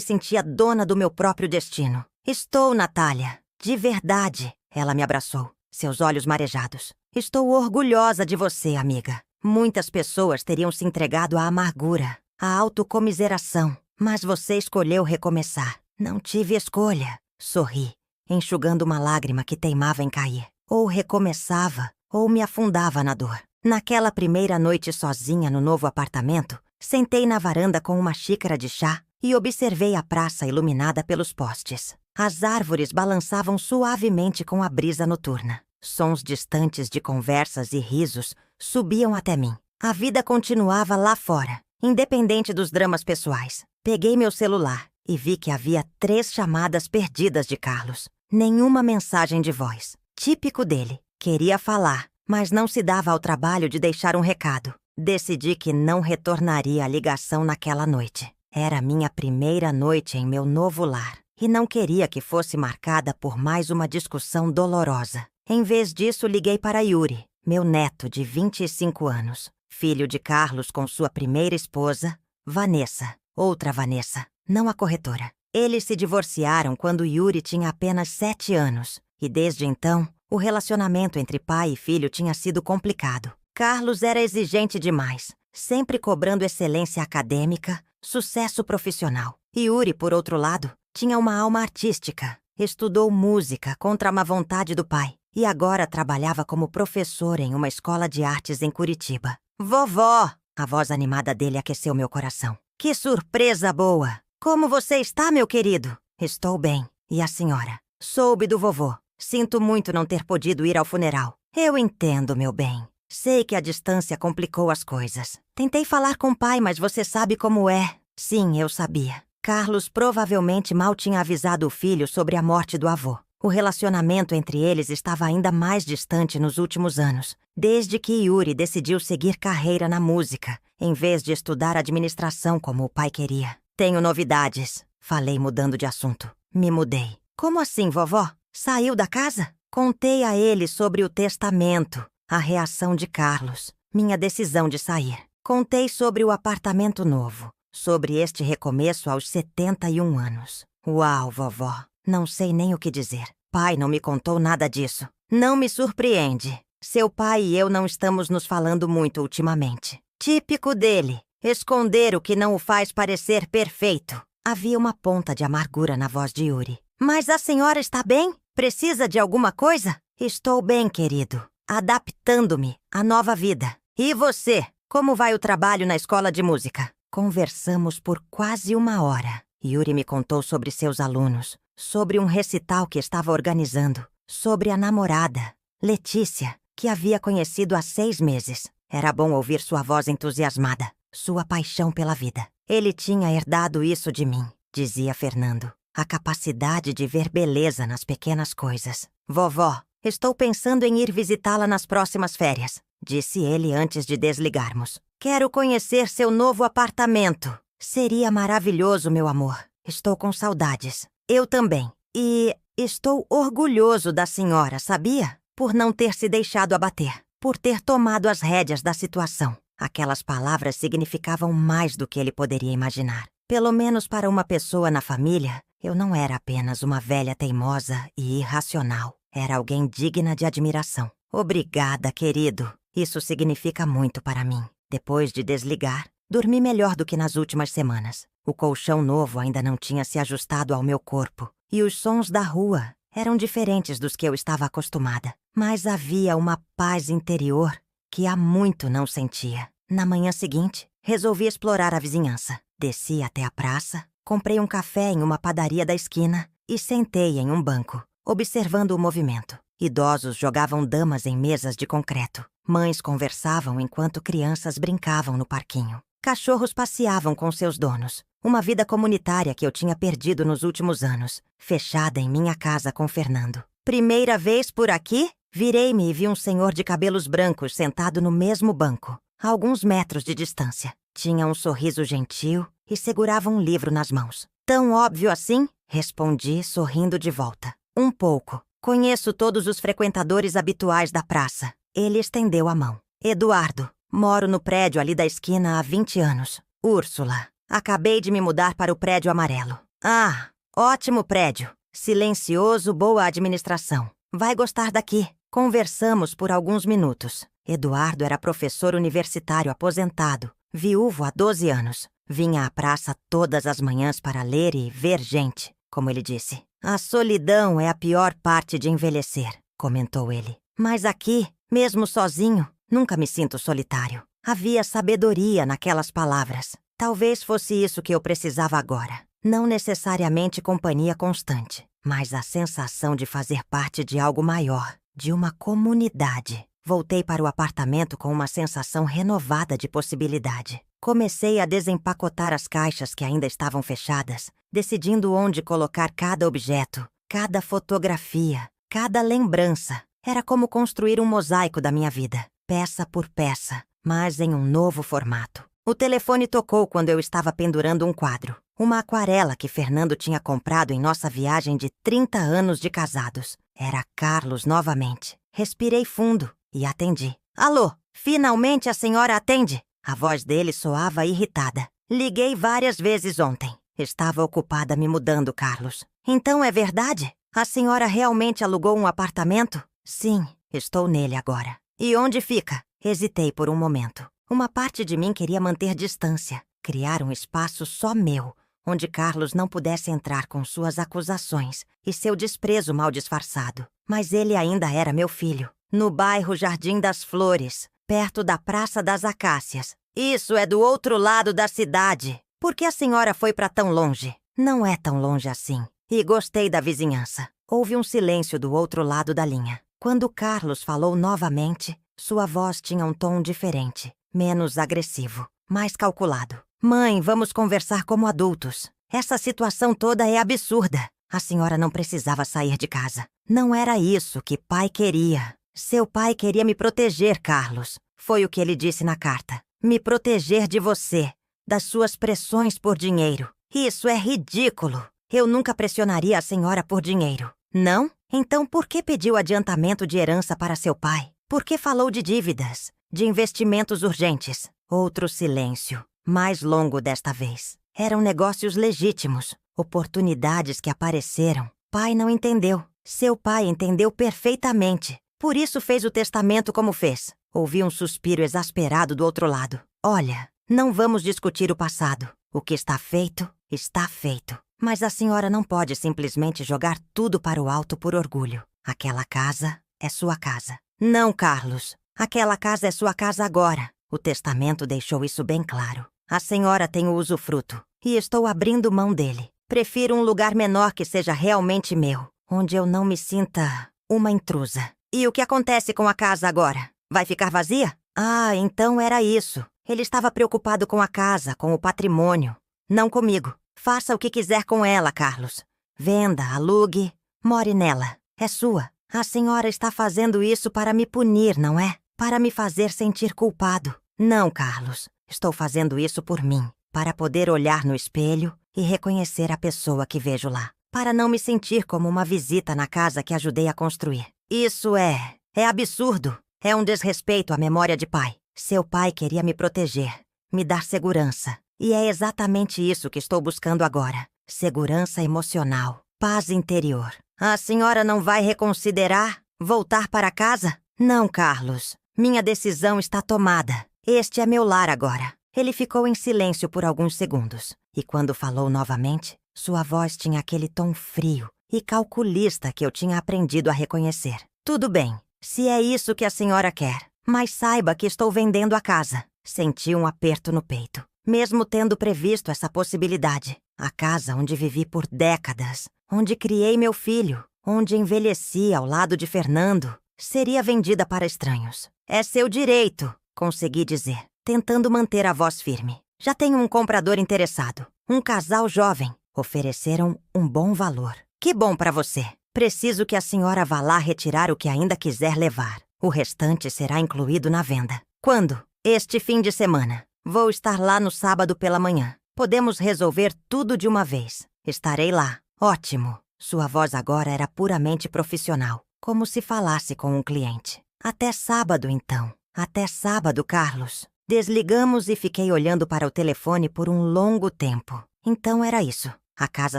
sentia dona do meu próprio destino. Estou, Natália. De verdade. Ela me abraçou, seus olhos marejados. Estou orgulhosa de você, amiga. Muitas pessoas teriam se entregado à amargura, à autocomiseração, mas você escolheu recomeçar. Não tive escolha. Sorri, enxugando uma lágrima que teimava em cair. Ou recomeçava, ou me afundava na dor. Naquela primeira noite sozinha no novo apartamento, sentei na varanda com uma xícara de chá e observei a praça iluminada pelos postes. As árvores balançavam suavemente com a brisa noturna. Sons distantes de conversas e risos subiam até mim. A vida continuava lá fora, independente dos dramas pessoais. Peguei meu celular e vi que havia 3 chamadas perdidas de Carlos. Nenhuma mensagem de voz. Típico dele. Queria falar, mas não se dava ao trabalho de deixar um recado. Decidi que não retornaria a ligação naquela noite. Era minha primeira noite em meu novo lar e não queria que fosse marcada por mais uma discussão dolorosa. Em vez disso, liguei para Yuri, meu neto de 25 anos, filho de Carlos com sua primeira esposa, Vanessa, outra Vanessa, não a corretora. Eles se divorciaram quando Yuri tinha apenas 7 anos e desde então, o relacionamento entre pai e filho tinha sido complicado. Carlos era exigente demais, sempre cobrando excelência acadêmica, sucesso profissional. Yuri, por outro lado, tinha uma alma artística. Estudou música contra a má vontade do pai e agora trabalhava como professor em uma escola de artes em Curitiba. Vovó! A voz animada dele aqueceu meu coração. Que surpresa boa! Como você está, meu querido? Estou bem. E a senhora? Soube do vovô. Sinto muito não ter podido ir ao funeral. Eu entendo, meu bem. Sei que a distância complicou as coisas. Tentei falar com o pai, mas você sabe como é. Sim, eu sabia. Carlos provavelmente mal tinha avisado o filho sobre a morte do avô. O relacionamento entre eles estava ainda mais distante nos últimos anos, desde que Yuri decidiu seguir carreira na música, em vez de estudar administração como o pai queria. Tenho novidades, falei mudando de assunto. Me mudei. Como assim, vovó? Saiu da casa? Contei a ele sobre o testamento, a reação de Carlos, minha decisão de sair. Contei sobre o apartamento novo, sobre este recomeço aos 71 anos. Uau, vovó, não sei nem o que dizer. Pai não me contou nada disso. Não me surpreende. Seu pai e eu não estamos nos falando muito ultimamente. Típico dele, esconder o que não o faz parecer perfeito. Havia uma ponta de amargura na voz de Yuri. Mas a senhora está bem? Precisa de alguma coisa? Estou bem, querido. Adaptando-me à nova vida. E você? Como vai o trabalho na escola de música? Conversamos por quase 1 hora. Yuri me contou sobre seus alunos, sobre um recital que estava organizando, sobre a namorada, Letícia, que havia conhecido há 6 meses. Era bom ouvir sua voz entusiasmada, sua paixão pela vida. Ele tinha herdado isso de mim, dizia Fernando. A capacidade de ver beleza nas pequenas coisas. Vovó, estou pensando em ir visitá-la nas próximas férias, disse ele antes de desligarmos. Quero conhecer seu novo apartamento. Seria maravilhoso, meu amor. Estou com saudades. Eu também. E estou orgulhoso da senhora, sabia? Por não ter se deixado abater. Por ter tomado as rédeas da situação. Aquelas palavras significavam mais do que ele poderia imaginar. Pelo menos para uma pessoa na família, eu não era apenas uma velha teimosa e irracional. Era alguém digna de admiração. Obrigada, querido. Isso significa muito para mim. Depois de desligar, dormi melhor do que nas últimas semanas. O colchão novo ainda não tinha se ajustado ao meu corpo. E os sons da rua eram diferentes dos que eu estava acostumada. Mas havia uma paz interior que há muito não sentia. Na manhã seguinte, resolvi explorar a vizinhança. Desci até a praça, comprei um café em uma padaria da esquina e sentei em um banco, observando o movimento. Idosos jogavam damas em mesas de concreto. Mães conversavam enquanto crianças brincavam no parquinho. Cachorros passeavam com seus donos. Uma vida comunitária que eu tinha perdido nos últimos anos, fechada em minha casa com Fernando. Primeira vez por aqui? Virei-me e vi um senhor de cabelos brancos sentado no mesmo banco, a alguns metros de distância. Tinha um sorriso gentil e segurava um livro nas mãos. Tão óbvio assim? Respondi, sorrindo de volta. Um pouco. Conheço todos os frequentadores habituais da praça. Ele estendeu a mão. Eduardo. Moro no prédio ali da esquina há 20 anos. Úrsula. Acabei de me mudar para o prédio amarelo. Ah, ótimo prédio. Silencioso, boa administração. Vai gostar daqui. Conversamos por alguns minutos. Eduardo era professor universitário aposentado, viúvo há 12 anos. Vinha à praça todas as manhãs para ler e ver gente, como ele disse. A solidão é a pior parte de envelhecer, comentou ele. Mas aqui, mesmo sozinho, nunca me sinto solitário. Havia sabedoria naquelas palavras. Talvez fosse isso que eu precisava agora. Não necessariamente companhia constante, mas a sensação de fazer parte de algo maior, de uma comunidade. Voltei para o apartamento com uma sensação renovada de possibilidade. Comecei a desempacotar as caixas que ainda estavam fechadas, decidindo onde colocar cada objeto, cada fotografia, cada lembrança. Era como construir um mosaico da minha vida, peça por peça, mas em um novo formato. O telefone tocou quando eu estava pendurando um quadro. Uma aquarela que Fernando tinha comprado em nossa viagem de 30 anos de casados. Era Carlos novamente. Respirei fundo e atendi. Alô, finalmente a senhora atende? A voz dele soava irritada. Liguei várias vezes ontem. Estava ocupada me mudando, Carlos. Então é verdade? A senhora realmente alugou um apartamento? Sim, estou nele agora. E onde fica? Hesitei por um momento. Uma parte de mim queria manter distância, criar um espaço só meu, onde Carlos não pudesse entrar com suas acusações e seu desprezo mal disfarçado. Mas ele ainda era meu filho, no bairro Jardim das Flores, perto da Praça das Acácias. Isso é do outro lado da cidade. Por que a senhora foi para tão longe? Não é tão longe assim. E gostei da vizinhança. Houve um silêncio do outro lado da linha. Quando Carlos falou novamente, sua voz tinha um tom diferente. Menos agressivo, mais calculado. Mãe, vamos conversar como adultos. Essa situação toda é absurda. A senhora não precisava sair de casa. Não era isso que pai queria. Seu pai queria me proteger, Carlos. Foi o que ele disse na carta. Me proteger de você, das suas pressões por dinheiro. Isso é ridículo. Eu nunca pressionaria a senhora por dinheiro. Não? Então por que pediu adiantamento de herança para seu pai? Por que falou de dívidas? De investimentos urgentes. Outro silêncio, mais longo desta vez. Eram negócios legítimos, oportunidades que apareceram. Pai não entendeu. Seu pai entendeu perfeitamente. Por isso fez o testamento como fez. Ouvi um suspiro exasperado do outro lado. Olha, não vamos discutir o passado. O que está feito, está feito. Mas a senhora não pode simplesmente jogar tudo para o alto por orgulho. Aquela casa é sua casa. Não, Carlos. Aquela casa é sua casa agora. O testamento deixou isso bem claro. A senhora tem o usufruto e estou abrindo mão dele. Prefiro um lugar menor que seja realmente meu, onde eu não me sinta uma intrusa. E o que acontece com a casa agora? Vai ficar vazia? Ah, então era isso. Ele estava preocupado com a casa, com o patrimônio. Não comigo. Faça o que quiser com ela, Carlos. Venda, alugue, more nela. É sua. A senhora está fazendo isso para me punir, não é? Para me fazer sentir culpado. Não, Carlos. Estou fazendo isso por mim, para poder olhar no espelho e reconhecer a pessoa que vejo lá. Para não me sentir como uma visita na casa que ajudei a construir. Isso é absurdo. É um desrespeito à memória de pai. Seu pai queria me proteger, me dar segurança. E é exatamente isso que estou buscando agora. Segurança emocional, paz interior. A senhora não vai reconsiderar? Voltar para casa? Não, Carlos. Minha decisão está tomada. Este é meu lar agora. Ele ficou em silêncio por alguns segundos. E quando falou novamente, sua voz tinha aquele tom frio e calculista que eu tinha aprendido a reconhecer. Tudo bem, se é isso que a senhora quer. Mas saiba que estou vendendo a casa. Senti um aperto no peito. Mesmo tendo previsto essa possibilidade. A casa onde vivi por décadas. Onde criei meu filho. Onde envelheci ao lado de Fernando. Seria vendida para estranhos. É seu direito, consegui dizer, tentando manter a voz firme. Já tenho um comprador interessado. Um casal jovem. Ofereceram um bom valor. Que bom para você. Preciso que a senhora vá lá retirar o que ainda quiser levar. O restante será incluído na venda. Quando? Este fim de semana. Vou estar lá no sábado pela manhã. Podemos resolver tudo de uma vez. Estarei lá. Ótimo. Sua voz agora era puramente profissional, como se falasse com um cliente. Até sábado, então. Até sábado, Carlos. Desligamos e fiquei olhando para o telefone por um longo tempo. Então era isso. A casa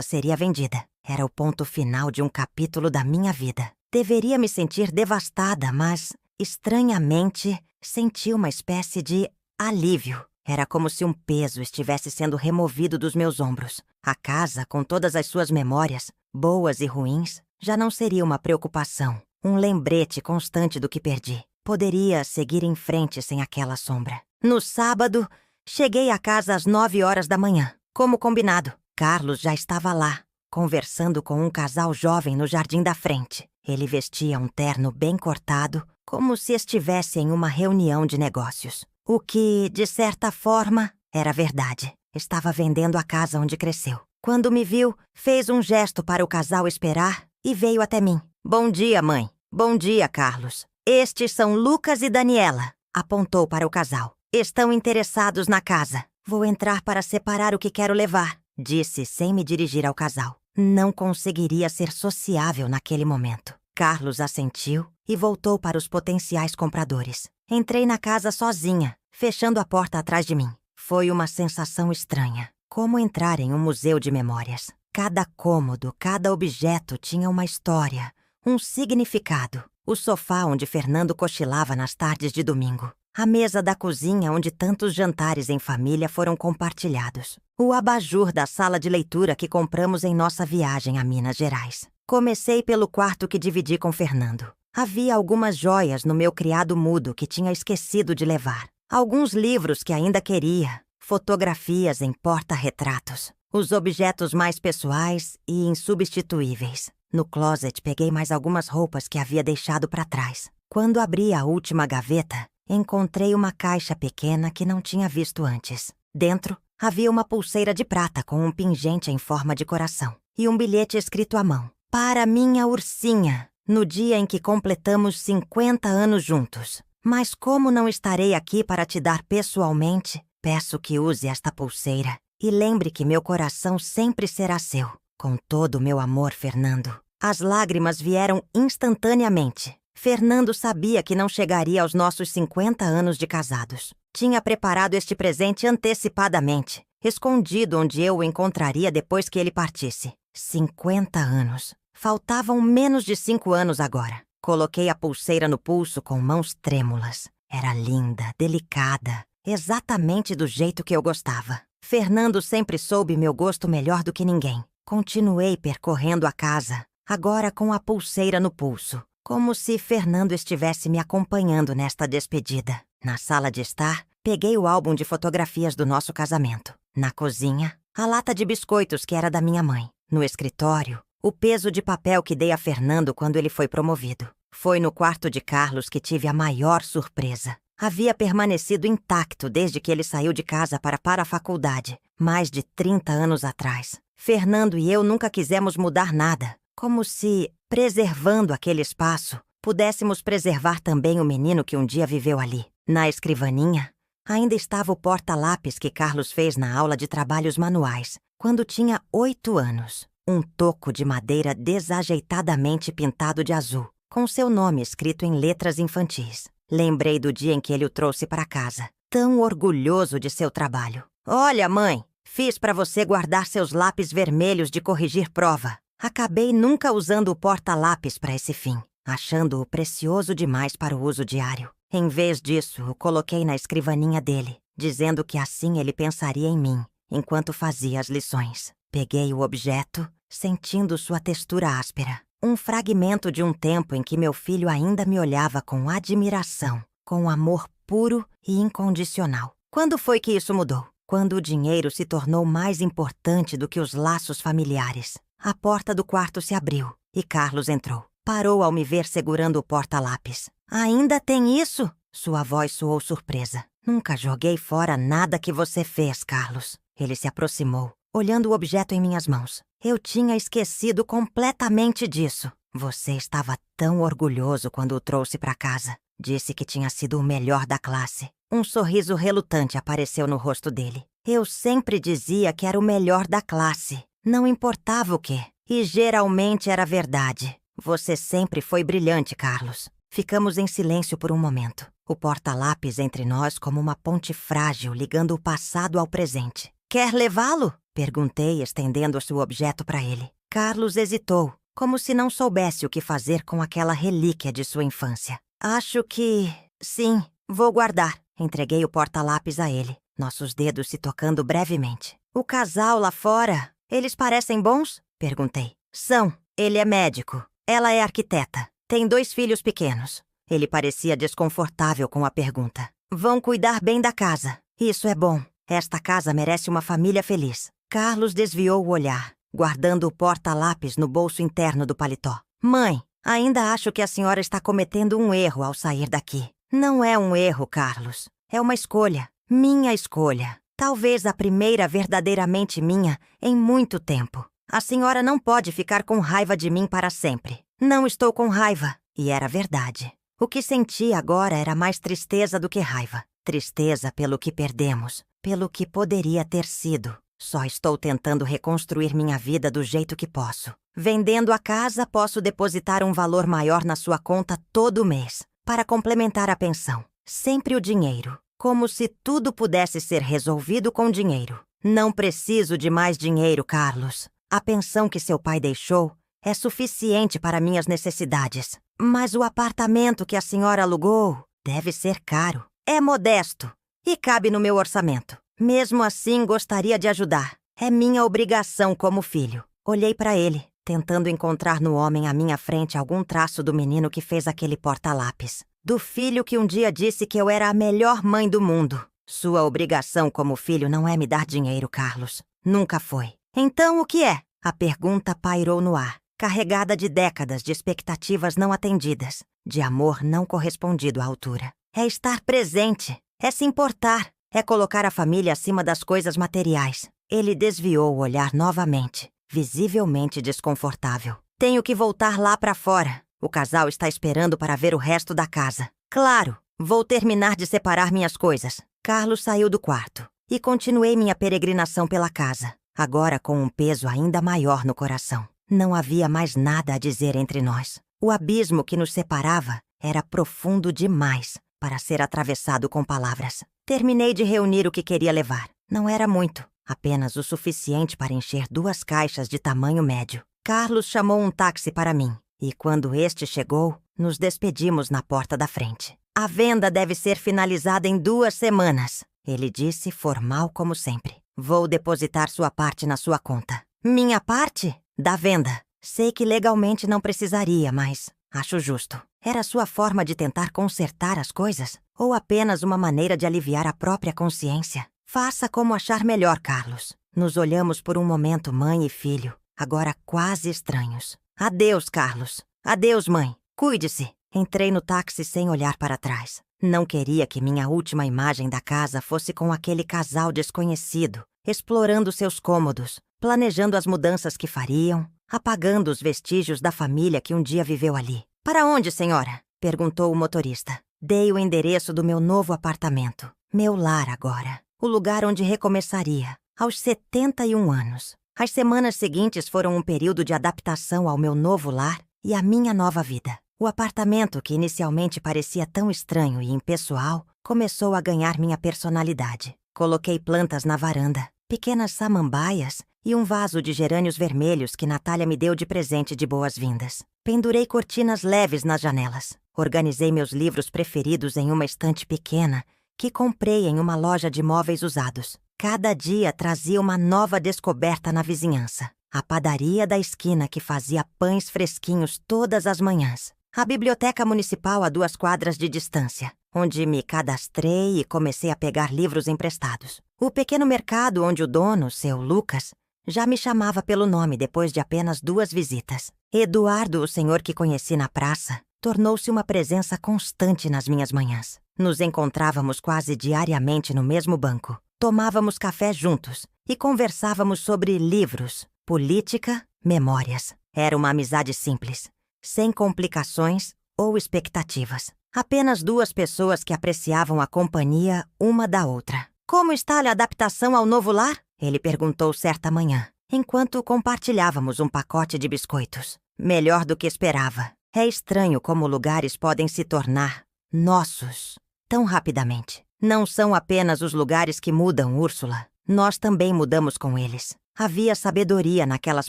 seria vendida. Era o ponto final de um capítulo da minha vida. Deveria me sentir devastada, mas, estranhamente, senti uma espécie de alívio. Era como se um peso estivesse sendo removido dos meus ombros. A casa, com todas as suas memórias, boas e ruins, já não seria uma preocupação, um lembrete constante do que perdi. Poderia seguir em frente sem aquela sombra. No sábado, cheguei à casa às 9 horas da manhã, como combinado. Carlos já estava lá, conversando com um casal jovem no jardim da frente. Ele vestia um terno bem cortado, como se estivesse em uma reunião de negócios. O que, de certa forma, era verdade. Estava vendendo a casa onde cresceu. Quando me viu, fez um gesto para o casal esperar e veio até mim. Bom dia, mãe. Bom dia, Carlos. Estes são Lucas e Daniela. Apontou para o casal. Estão interessados na casa. Vou entrar para separar o que quero levar, disse sem me dirigir ao casal. Não conseguiria ser sociável naquele momento. Carlos assentiu e voltou para os potenciais compradores. Entrei na casa sozinha, fechando a porta atrás de mim. Foi uma sensação estranha, como entrar em um museu de memórias. Cada cômodo, cada objeto tinha uma história, um significado. O sofá onde Fernando cochilava nas tardes de domingo. A mesa da cozinha onde tantos jantares em família foram compartilhados. O abajur da sala de leitura que compramos em nossa viagem a Minas Gerais. Comecei pelo quarto que dividi com Fernando. Havia algumas joias no meu criado mudo que tinha esquecido de levar. Alguns livros que ainda queria. Fotografias em porta-retratos. Os objetos mais pessoais e insubstituíveis. No closet peguei mais algumas roupas que havia deixado para trás. Quando abri a última gaveta, encontrei uma caixa pequena que não tinha visto antes. Dentro, havia uma pulseira de prata com um pingente em forma de coração e um bilhete escrito à mão. Para minha ursinha, no dia em que completamos 50 anos juntos. Mas como não estarei aqui para te dar pessoalmente, peço que use esta pulseira e lembre que meu coração sempre será seu. Com todo o meu amor, Fernando. As lágrimas vieram instantaneamente. Fernando sabia que não chegaria aos nossos 50 anos de casados. Tinha preparado este presente antecipadamente, escondido onde eu o encontraria depois que ele partisse. 50 anos. Faltavam menos de 5 anos agora. Coloquei a pulseira no pulso com mãos trêmulas. Era linda, delicada, exatamente do jeito que eu gostava. Fernando sempre soube meu gosto melhor do que ninguém. Continuei percorrendo a casa, agora com a pulseira no pulso, como se Fernando estivesse me acompanhando nesta despedida. Na sala de estar, peguei o álbum de fotografias do nosso casamento. Na cozinha, a lata de biscoitos que era da minha mãe. No escritório, o peso de papel que dei a Fernando quando ele foi promovido. Foi no quarto de Carlos que tive a maior surpresa. Havia permanecido intacto desde que ele saiu de casa para a faculdade, mais de 30 anos atrás. Fernando e eu nunca quisemos mudar nada, como se, preservando aquele espaço, pudéssemos preservar também o menino que um dia viveu ali. Na escrivaninha, ainda estava o porta-lápis que Carlos fez na aula de trabalhos manuais, quando tinha 8 anos. Um toco de madeira desajeitadamente pintado de azul, com seu nome escrito em letras infantis. Lembrei do dia em que ele o trouxe para casa, tão orgulhoso de seu trabalho. Olha, mãe, fiz para você guardar seus lápis vermelhos de corrigir prova. Acabei nunca usando o porta-lápis para esse fim, achando-o precioso demais para o uso diário. Em vez disso, o coloquei na escrivaninha dele, dizendo que assim ele pensaria em mim, enquanto fazia as lições. Peguei o objeto, sentindo sua textura áspera. Um fragmento de um tempo em que meu filho ainda me olhava com admiração, com amor puro e incondicional. Quando foi que isso mudou? Quando o dinheiro se tornou mais importante do que os laços familiares. A porta do quarto se abriu e Carlos entrou. Parou ao me ver segurando o porta-lápis. Ainda tem isso? Sua voz soou surpresa. Nunca joguei fora nada que você fez, Carlos. Ele se aproximou, olhando o objeto em minhas mãos. Eu tinha esquecido completamente disso. Você estava tão orgulhoso quando o trouxe para casa. Disse que tinha sido o melhor da classe. Um sorriso relutante apareceu no rosto dele. Eu sempre dizia que era o melhor da classe. Não importava o quê. E geralmente era verdade. Você sempre foi brilhante, Carlos. Ficamos em silêncio por um momento. O porta-lápis entre nós como uma ponte frágil ligando o passado ao presente. Quer levá-lo? Perguntei, estendendo o objeto para ele. Carlos hesitou, como se não soubesse o que fazer com aquela relíquia de sua infância. Acho que... sim, vou guardar. Entreguei o porta-lápis a ele, nossos dedos se tocando brevemente. O casal lá fora, eles parecem bons? Perguntei. São. Ele é médico. Ela é arquiteta. Tem 2 filhos pequenos. Ele parecia desconfortável com a pergunta. Vão cuidar bem da casa. Isso é bom. Esta casa merece uma família feliz. Carlos desviou o olhar, guardando o porta-lápis no bolso interno do paletó. Mãe, ainda acho que a senhora está cometendo um erro ao sair daqui. Não é um erro, Carlos. É uma escolha. Minha escolha. Talvez a primeira verdadeiramente minha em muito tempo. A senhora não pode ficar com raiva de mim para sempre. Não estou com raiva. E era verdade. O que senti agora era mais tristeza do que raiva. Tristeza pelo que perdemos, pelo que poderia ter sido. Só estou tentando reconstruir minha vida do jeito que posso. Vendendo a casa, posso depositar um valor maior na sua conta todo mês, para complementar a pensão. Sempre o dinheiro. Como se tudo pudesse ser resolvido com dinheiro. Não preciso de mais dinheiro, Carlos. A pensão que seu pai deixou é suficiente para minhas necessidades. Mas o apartamento que a senhora alugou deve ser caro. É modesto e cabe no meu orçamento. Mesmo assim, gostaria de ajudar. É minha obrigação como filho. Olhei para ele, tentando encontrar no homem à minha frente algum traço do menino que fez aquele porta-lápis. Do filho que um dia disse que eu era a melhor mãe do mundo. Sua obrigação como filho não é me dar dinheiro, Carlos. Nunca foi. Então o que é? A pergunta pairou no ar, carregada de décadas de expectativas não atendidas, de amor não correspondido à altura. É estar presente, é se importar, é colocar a família acima das coisas materiais. Ele desviou o olhar novamente, visivelmente desconfortável. Tenho que voltar lá para fora. O casal está esperando para ver o resto da casa. Claro, vou terminar de separar minhas coisas. Carlos saiu do quarto e continuei minha peregrinação pela casa, agora com um peso ainda maior no coração. Não havia mais nada a dizer entre nós. O abismo que nos separava era profundo demais para ser atravessado com palavras. Terminei de reunir o que queria levar. Não era muito, apenas o suficiente para encher 2 caixas de tamanho médio. Carlos chamou um táxi para mim, e quando este chegou, nos despedimos na porta da frente. A venda deve ser finalizada em 2 semanas, ele disse, formal como sempre. Vou depositar sua parte na sua conta. Minha parte? Da venda. Sei que legalmente não precisaria, mas acho justo. Era sua forma de tentar consertar as coisas? Ou apenas uma maneira de aliviar a própria consciência? Faça como achar melhor, Carlos. Nos olhamos por um momento, mãe e filho, agora quase estranhos. Adeus, Carlos. Adeus, mãe. Cuide-se. Entrei no táxi sem olhar para trás. Não queria que minha última imagem da casa fosse com aquele casal desconhecido, explorando seus cômodos, planejando as mudanças que fariam, apagando os vestígios da família que um dia viveu ali. Para onde, senhora? Perguntou o motorista. Dei o endereço do meu novo apartamento. Meu lar agora. O lugar onde recomeçaria, aos 71 anos. As semanas seguintes foram um período de adaptação ao meu novo lar e à minha nova vida. O apartamento, que inicialmente parecia tão estranho e impessoal, começou a ganhar minha personalidade. Coloquei plantas na varanda, pequenas samambaias e um vaso de gerânios vermelhos que Natália me deu de presente de boas-vindas. Pendurei cortinas leves nas janelas. Organizei meus livros preferidos em uma estante pequena que comprei em uma loja de móveis usados. Cada dia trazia uma nova descoberta na vizinhança. A padaria da esquina que fazia pães fresquinhos todas as manhãs. A biblioteca municipal a 2 quadras de distância, onde me cadastrei e comecei a pegar livros emprestados. O pequeno mercado onde o dono, seu Lucas, já me chamava pelo nome depois de apenas 2 visitas. Eduardo, o senhor que conheci na praça, tornou-se uma presença constante nas minhas manhãs. Nos encontrávamos quase diariamente no mesmo banco. Tomávamos café juntos e conversávamos sobre livros, política, memórias. Era uma amizade simples, sem complicações ou expectativas. Apenas 2 pessoas que apreciavam a companhia uma da outra. Como está a adaptação ao novo lar? Ele perguntou certa manhã, enquanto compartilhávamos um pacote de biscoitos. Melhor do que esperava. É estranho como lugares podem se tornar nossos tão rapidamente. Não são apenas os lugares que mudam, Úrsula. Nós também mudamos com eles. Havia sabedoria naquelas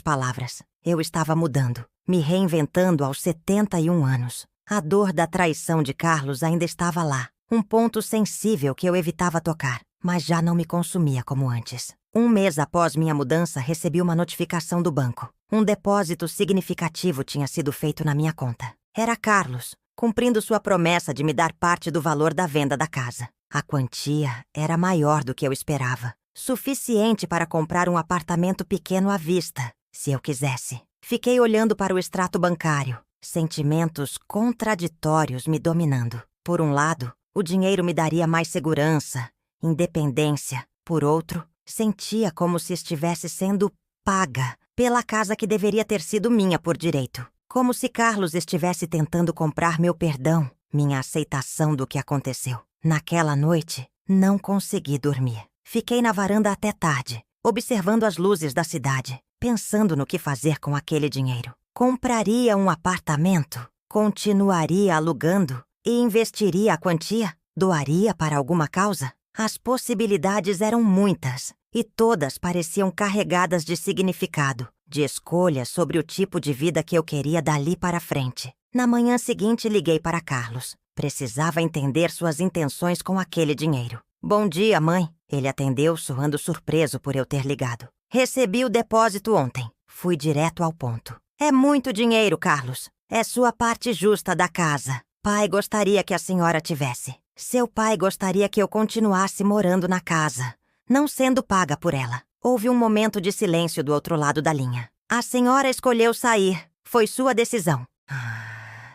palavras. Eu estava mudando, me reinventando aos 71 anos. A dor da traição de Carlos ainda estava lá, um ponto sensível que eu evitava tocar, mas já não me consumia como antes. Um mês após minha mudança, recebi uma notificação do banco. Um depósito significativo tinha sido feito na minha conta. Era Carlos, cumprindo sua promessa de me dar parte do valor da venda da casa. A quantia era maior do que eu esperava. Suficiente para comprar um apartamento pequeno à vista, se eu quisesse. Fiquei olhando para o extrato bancário, sentimentos contraditórios me dominando. Por um lado, o dinheiro me daria mais segurança, independência. Por outro, sentia como se estivesse sendo paga pela casa que deveria ter sido minha por direito. Como se Carlos estivesse tentando comprar meu perdão, minha aceitação do que aconteceu. Naquela noite, não consegui dormir. Fiquei na varanda até tarde, observando as luzes da cidade, pensando no que fazer com aquele dinheiro. Compraria um apartamento? Continuaria alugando? E investiria a quantia? Doaria para alguma causa? As possibilidades eram muitas, e todas pareciam carregadas de significado, de escolha sobre o tipo de vida que eu queria dali para frente. Na manhã seguinte, liguei para Carlos. Precisava entender suas intenções com aquele dinheiro. Bom dia, mãe. Ele atendeu, soando surpreso por eu ter ligado. Recebi o depósito ontem. Fui direto ao ponto. É muito dinheiro, Carlos. É sua parte justa da casa. Pai gostaria que a senhora tivesse. Seu pai gostaria que eu continuasse morando na casa, não sendo paga por ela. Houve um momento de silêncio do outro lado da linha. A senhora escolheu sair. Foi sua decisão.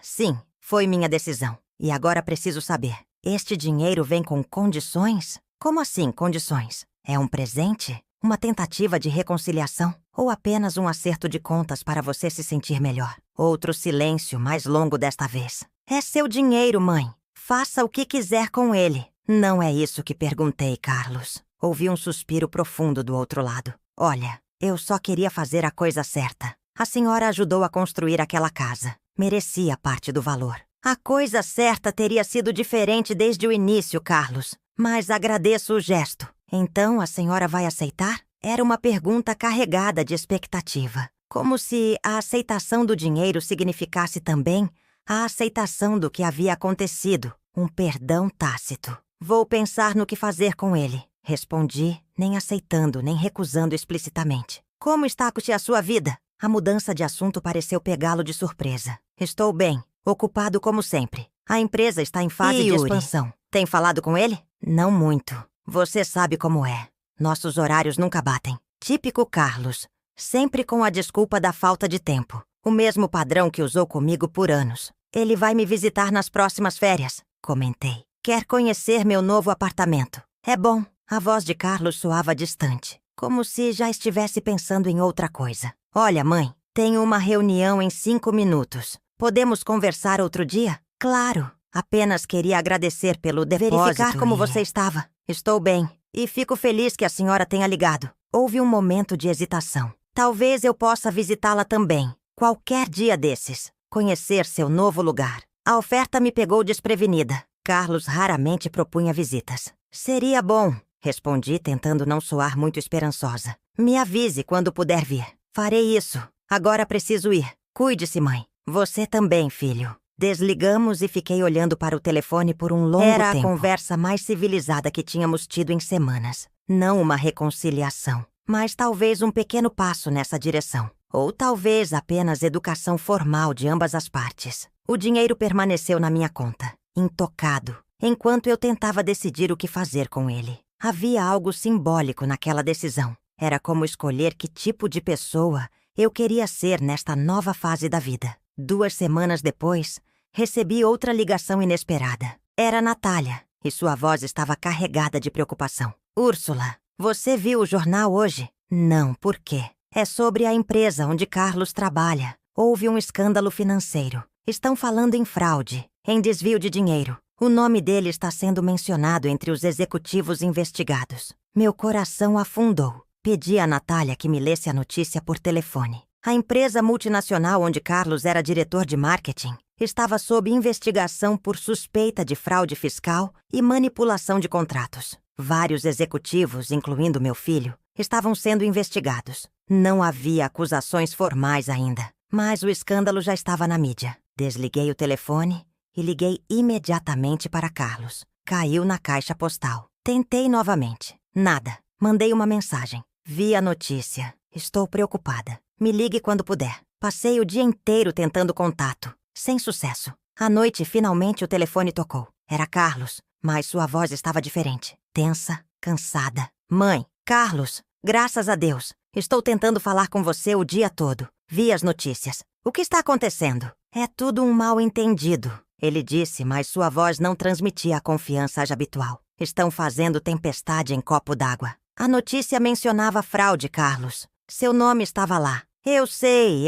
Sim, foi minha decisão. E agora preciso saber. Este dinheiro vem com condições? Como assim, condições? É um presente? Uma tentativa de reconciliação? Ou apenas um acerto de contas para você se sentir melhor? Outro silêncio mais longo desta vez. É seu dinheiro, mãe. Faça o que quiser com ele. Não é isso que perguntei, Carlos. Ouvi um suspiro profundo do outro lado. Olha, eu só queria fazer a coisa certa. A senhora ajudou a construir aquela casa. Merecia parte do valor. A coisa certa teria sido diferente desde o início, Carlos. Mas agradeço o gesto. Então a senhora vai aceitar? Era uma pergunta carregada de expectativa. Como se a aceitação do dinheiro significasse também a aceitação do que havia acontecido. Um perdão tácito. Vou pensar no que fazer com ele. Respondi, nem aceitando, nem recusando explicitamente. Como está a sua vida? A mudança de assunto pareceu pegá-lo de surpresa. Estou bem, ocupado como sempre. A empresa está em fase de expansão. Tem falado com ele? Não muito. Você sabe como é. Nossos horários nunca batem. Típico Carlos. Sempre com a desculpa da falta de tempo. O mesmo padrão que usou comigo por anos. Ele vai me visitar nas próximas férias, comentei. Quer conhecer meu novo apartamento. É bom. A voz de Carlos soava distante, como se já estivesse pensando em outra coisa. Olha, mãe, tenho uma reunião em 5 minutos. Podemos conversar outro dia? Claro. Apenas queria agradecer pelo depósito. Verificar como você estava. Estou bem. E fico feliz que a senhora tenha ligado. Houve um momento de hesitação. Talvez eu possa visitá-la também. Qualquer dia desses. Conhecer seu novo lugar. A oferta me pegou desprevenida. Carlos raramente propunha visitas. Seria bom, respondi, tentando não soar muito esperançosa. Me avise quando puder vir. Farei isso. Agora preciso ir. Cuide-se, mãe. Você também, filho. Desligamos e fiquei olhando para o telefone por um longo tempo. Era a conversa mais civilizada que tínhamos tido em semanas. Não uma reconciliação, mas talvez um pequeno passo nessa direção. Ou talvez apenas educação formal de ambas as partes. O dinheiro permaneceu na minha conta, intocado, enquanto eu tentava decidir o que fazer com ele. Havia algo simbólico naquela decisão. Era como escolher que tipo de pessoa eu queria ser nesta nova fase da vida. 2 semanas depois, recebi outra ligação inesperada. Era Natália, e sua voz estava carregada de preocupação. Úrsula, você viu o jornal hoje? Não, por quê? É sobre a empresa onde Carlos trabalha. Houve um escândalo financeiro. Estão falando em fraude, em desvio de dinheiro. O nome dele está sendo mencionado entre os executivos investigados. Meu coração afundou. Pedi a Natália que me lesse a notícia por telefone. A empresa multinacional onde Carlos era diretor de marketing estava sob investigação por suspeita de fraude fiscal e manipulação de contratos. Vários executivos, incluindo meu filho, estavam sendo investigados. Não havia acusações formais ainda, mas o escândalo já estava na mídia. Desliguei o telefone e liguei imediatamente para Carlos. Caiu na caixa postal. Tentei novamente. Nada. Mandei uma mensagem. Vi a notícia. Estou preocupada. Me ligue quando puder. Passei o dia inteiro tentando contato. Sem sucesso. À noite, finalmente, o telefone tocou. Era Carlos, mas sua voz estava diferente. Tensa, cansada. Mãe, Carlos, graças a Deus. Estou tentando falar com você o dia todo. Vi as notícias. O que está acontecendo? É tudo um mal-entendido. Ele disse, mas sua voz não transmitia a confiança habitual. Estão fazendo tempestade em copo d'água. A notícia mencionava fraude, Carlos. Seu nome estava lá. Eu sei.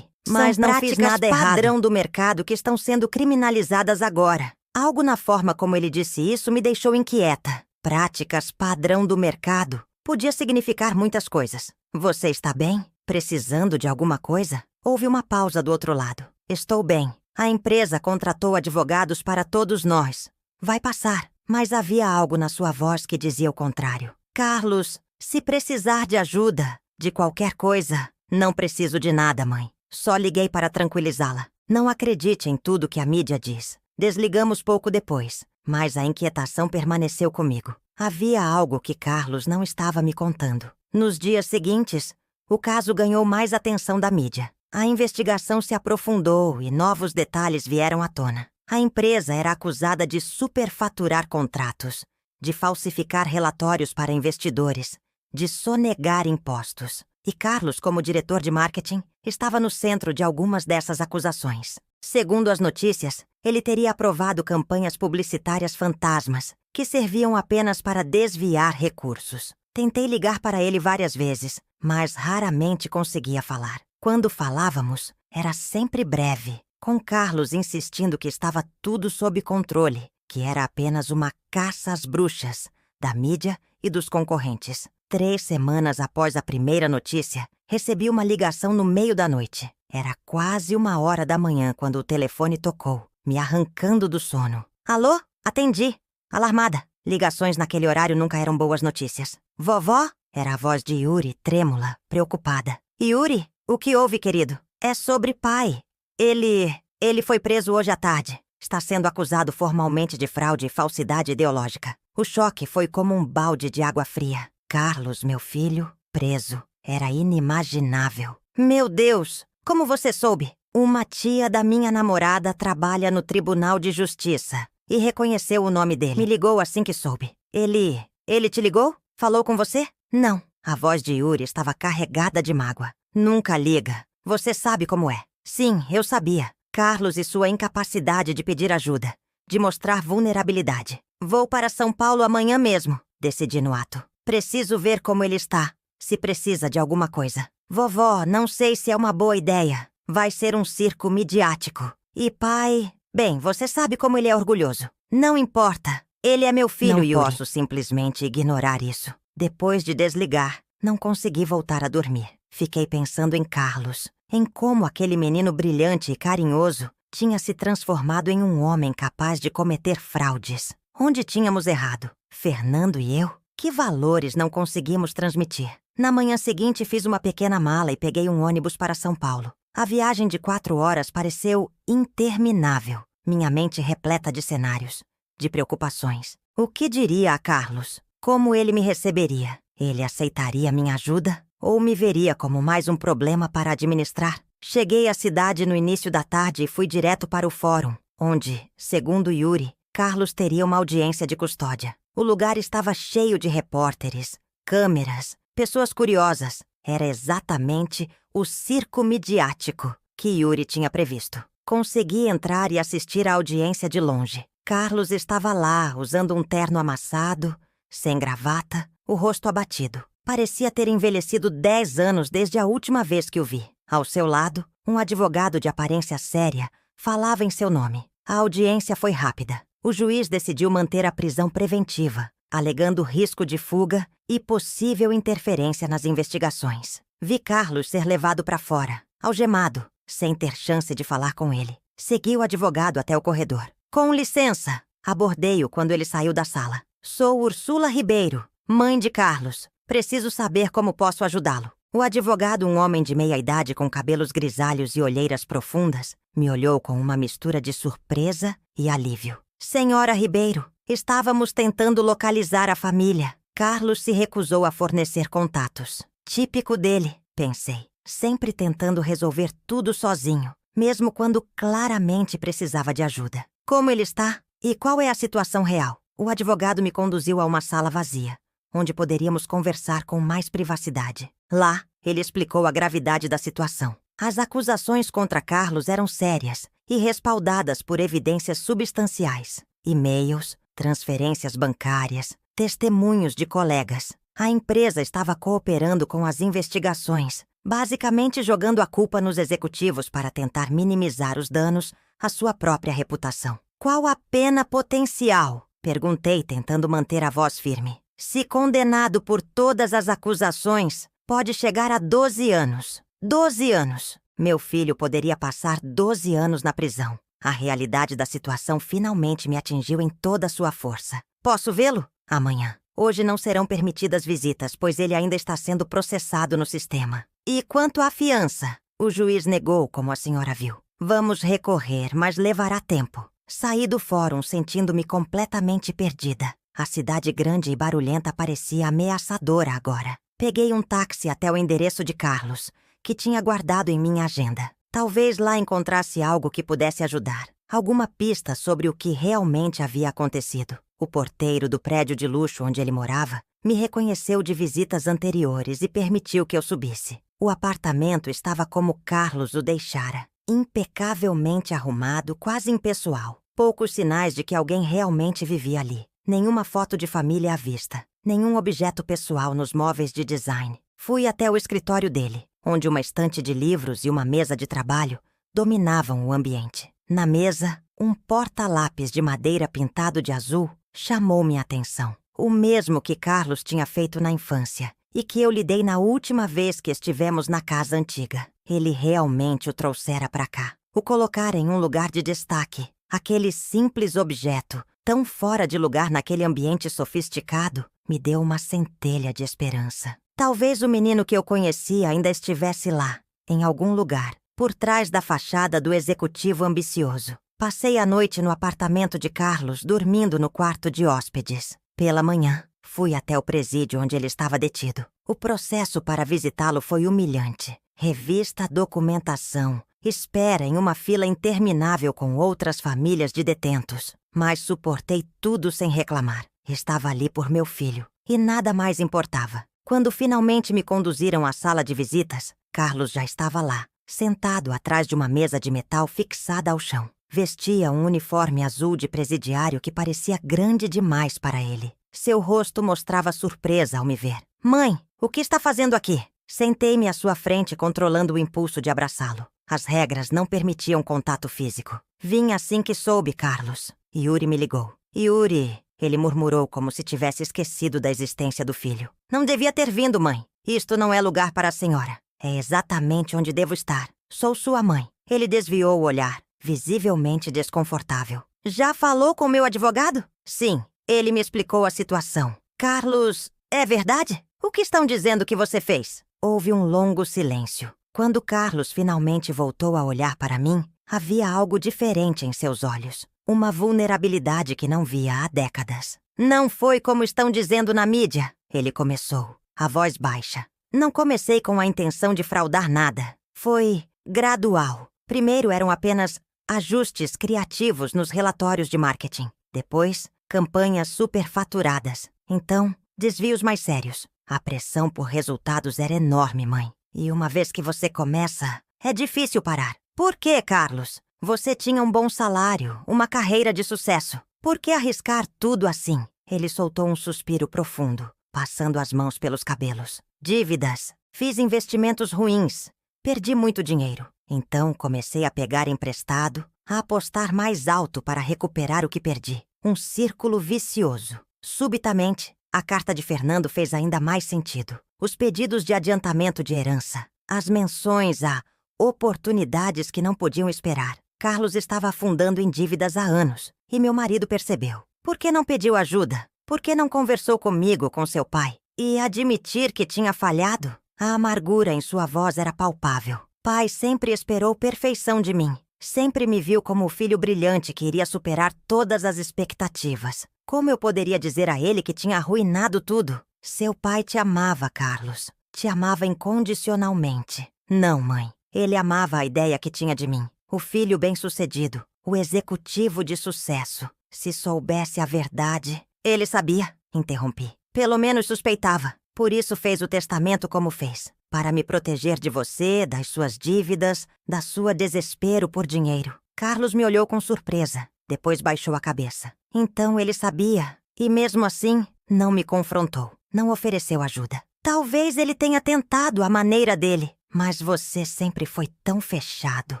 Mas não fiz nada errado. Padrão do mercado que estão sendo criminalizadas agora. Algo na forma como ele disse isso me deixou inquieta. Práticas padrão do mercado podia significar muitas coisas. Você está bem? Precisando de alguma coisa? Houve uma pausa do outro lado. Estou bem. A empresa contratou advogados para todos nós. Vai passar. Mas havia algo na sua voz que dizia o contrário. Carlos, se precisar de ajuda, de qualquer coisa, não preciso de nada, mãe. Só liguei para tranquilizá-la. Não acredite em tudo que a mídia diz. Desligamos pouco depois, mas a inquietação permaneceu comigo. Havia algo que Carlos não estava me contando. Nos dias seguintes, o caso ganhou mais atenção da mídia. A investigação se aprofundou e novos detalhes vieram à tona. A empresa era acusada de superfaturar contratos, de falsificar relatórios para investidores, de sonegar impostos. E Carlos, como diretor de marketing, estava no centro de algumas dessas acusações. Segundo as notícias, ele teria aprovado campanhas publicitárias fantasmas, que serviam apenas para desviar recursos. Tentei ligar para ele várias vezes, mas raramente conseguia falar. Quando falávamos, era sempre breve, com Carlos insistindo que estava tudo sob controle, que era apenas uma caça às bruxas da mídia e dos concorrentes. 3 semanas após a primeira notícia, recebi uma ligação no meio da noite. Era quase 1h da manhã quando o telefone tocou, me arrancando do sono. Alô? Atendi. Alarmada. Ligações naquele horário nunca eram boas notícias. Vovó? Era a voz de Yuri, trêmula, preocupada. Yuri? O que houve, querido? É sobre pai. Ele foi preso hoje à tarde. Está sendo acusado formalmente de fraude e falsidade ideológica. O choque foi como um balde de água fria. Carlos, meu filho, preso. Era inimaginável. Meu Deus! Como você soube? Uma tia da minha namorada trabalha no Tribunal de Justiça e reconheceu o nome dele. Me ligou assim que soube. Ele te ligou? Falou com você? Não. A voz de Yuri estava carregada de mágoa. Nunca liga. Você sabe como é. Sim, eu sabia. Carlos e sua incapacidade de pedir ajuda, de mostrar vulnerabilidade. Vou para São Paulo amanhã mesmo, decidi no ato. Preciso ver como ele está, se precisa de alguma coisa. Vovó, não sei se é uma boa ideia. Vai ser um circo midiático. E pai... Bem, você sabe como ele é orgulhoso. Não importa. Ele é meu filho, Yuri. Não posso simplesmente ignorar isso. Depois de desligar, não consegui voltar a dormir. Fiquei pensando em Carlos, em como aquele menino brilhante e carinhoso tinha se transformado em um homem capaz de cometer fraudes. Onde tínhamos errado? Fernando e eu? Que valores não conseguimos transmitir? Na manhã seguinte, fiz uma pequena mala e peguei um ônibus para São Paulo. A viagem de 4 horas pareceu interminável. Minha mente repleta de cenários, de preocupações. O que diria a Carlos? Como ele me receberia? Ele aceitaria minha ajuda? Ou me veria como mais um problema para administrar? Cheguei à cidade no início da tarde e fui direto para o fórum, onde, segundo Yuri, Carlos teria uma audiência de custódia. O lugar estava cheio de repórteres, câmeras, pessoas curiosas. Era exatamente o circo midiático que Yuri tinha previsto. Consegui entrar e assistir à audiência de longe. Carlos estava lá, usando um terno amassado, sem gravata, o rosto abatido. Parecia ter envelhecido 10 anos desde a última vez que o vi. Ao seu lado, um advogado de aparência séria falava em seu nome. A audiência foi rápida. O juiz decidiu manter a prisão preventiva, alegando risco de fuga e possível interferência nas investigações. Vi Carlos ser levado para fora, algemado, sem ter chance de falar com ele. Segui o advogado até o corredor. Com licença, abordei-o quando ele saiu da sala. Sou Ursula Ribeiro, mãe de Carlos. Preciso saber como posso ajudá-lo. O advogado, um homem de meia-idade com cabelos grisalhos e olheiras profundas, me olhou com uma mistura de surpresa e alívio. Senhora Ribeiro, estávamos tentando localizar a família. Carlos se recusou a fornecer contatos. Típico dele, pensei, sempre tentando resolver tudo sozinho, mesmo quando claramente precisava de ajuda. Como ele está? E qual é a situação real? O advogado me conduziu a uma sala vazia, onde poderíamos conversar com mais privacidade. Lá, ele explicou a gravidade da situação. As acusações contra Carlos eram sérias e respaldadas por evidências substanciais. E-mails, transferências bancárias, testemunhos de colegas. A empresa estava cooperando com as investigações, basicamente jogando a culpa nos executivos para tentar minimizar os danos à sua própria reputação. Qual a pena potencial? Perguntei, tentando manter a voz firme. Se condenado por todas as acusações, pode chegar a 12 anos. 12 anos! Meu filho poderia passar 12 anos na prisão. A realidade da situação finalmente me atingiu em toda a sua força. Posso vê-lo? Amanhã. Hoje não serão permitidas visitas, pois ele ainda está sendo processado no sistema. E quanto à fiança? O juiz negou, como a senhora viu. Vamos recorrer, mas levará tempo. Saí do fórum sentindo-me completamente perdida. A cidade grande e barulhenta parecia ameaçadora agora. Peguei um táxi até o endereço de Carlos, que tinha guardado em minha agenda. Talvez lá encontrasse algo que pudesse ajudar. Alguma pista sobre o que realmente havia acontecido. O porteiro do prédio de luxo onde ele morava me reconheceu de visitas anteriores e permitiu que eu subisse. O apartamento estava como Carlos o deixara. Impecavelmente arrumado, quase impessoal. Poucos sinais de que alguém realmente vivia ali. Nenhuma foto de família à vista. Nenhum objeto pessoal nos móveis de design. Fui até o escritório dele, onde uma estante de livros e uma mesa de trabalho dominavam o ambiente. Na mesa, um porta-lápis de madeira pintado de azul chamou minha atenção. O mesmo que Carlos tinha feito na infância e que eu lhe dei na última vez que estivemos na casa antiga. Ele realmente o trouxera para cá. O colocara em um lugar de destaque. Aquele simples objeto, tão fora de lugar naquele ambiente sofisticado, me deu uma centelha de esperança. Talvez o menino que eu conhecia ainda estivesse lá, em algum lugar, por trás da fachada do executivo ambicioso. Passei a noite no apartamento de Carlos, dormindo no quarto de hóspedes. Pela manhã, fui até o presídio onde ele estava detido. O processo para visitá-lo foi humilhante. Revista, documentação, espera em uma fila interminável com outras famílias de detentos. Mas suportei tudo sem reclamar. Estava ali por meu filho, e nada mais importava. Quando finalmente me conduziram à sala de visitas, Carlos já estava lá, sentado atrás de uma mesa de metal fixada ao chão. Vestia um uniforme azul de presidiário que parecia grande demais para ele. Seu rosto mostrava surpresa ao me ver. Mãe, o que está fazendo aqui? Sentei-me à sua frente, controlando o impulso de abraçá-lo. As regras não permitiam contato físico. Vim assim que soube, Carlos. Yuri me ligou. Yuri, ele murmurou como se tivesse esquecido da existência do filho. Não devia ter vindo, mãe. Isto não é lugar para a senhora. É exatamente onde devo estar. Sou sua mãe. Ele desviou o olhar, visivelmente desconfortável. Já falou com meu advogado? Sim, ele me explicou a situação. Carlos, é verdade? O que estão dizendo que você fez? Houve um longo silêncio. Quando Carlos finalmente voltou a olhar para mim, havia algo diferente em seus olhos. Uma vulnerabilidade que não via há décadas. Não foi como estão dizendo na mídia, ele começou, a voz baixa. Não comecei com a intenção de fraudar nada. Foi gradual. Primeiro eram apenas ajustes criativos nos relatórios de marketing. Depois, campanhas superfaturadas. Então, desvios mais sérios. A pressão por resultados era enorme, mãe. E uma vez que você começa, é difícil parar. Por que, Carlos? Você tinha um bom salário, uma carreira de sucesso. Por que arriscar tudo assim? Ele soltou um suspiro profundo, passando as mãos pelos cabelos. Dívidas. Fiz investimentos ruins. Perdi muito dinheiro. Então comecei a pegar emprestado, a apostar mais alto para recuperar o que perdi. Um círculo vicioso. Subitamente, a carta de Fernando fez ainda mais sentido. Os pedidos de adiantamento de herança, as menções a oportunidades que não podiam esperar. Carlos estava afundando em dívidas há anos, e meu marido percebeu. Por que não pediu ajuda? Por que não conversou comigo, com seu pai? E admitir que tinha falhado? A amargura em sua voz era palpável. Pai sempre esperou perfeição de mim. Sempre me viu como o filho brilhante que iria superar todas as expectativas. Como eu poderia dizer a ele que tinha arruinado tudo? Seu pai te amava, Carlos. Te amava incondicionalmente. Não, mãe. Ele amava a ideia que tinha de mim. O filho bem-sucedido. O executivo de sucesso. Se soubesse a verdade... Ele sabia, interrompi. Pelo menos suspeitava. Por isso fez o testamento como fez. Para me proteger de você, das suas dívidas, da sua desespero por dinheiro. Carlos me olhou com surpresa. Depois baixou a cabeça. Então ele sabia. E mesmo assim, não me confrontou. Não ofereceu ajuda. Talvez ele tenha tentado à maneira dele. Mas você sempre foi tão fechado.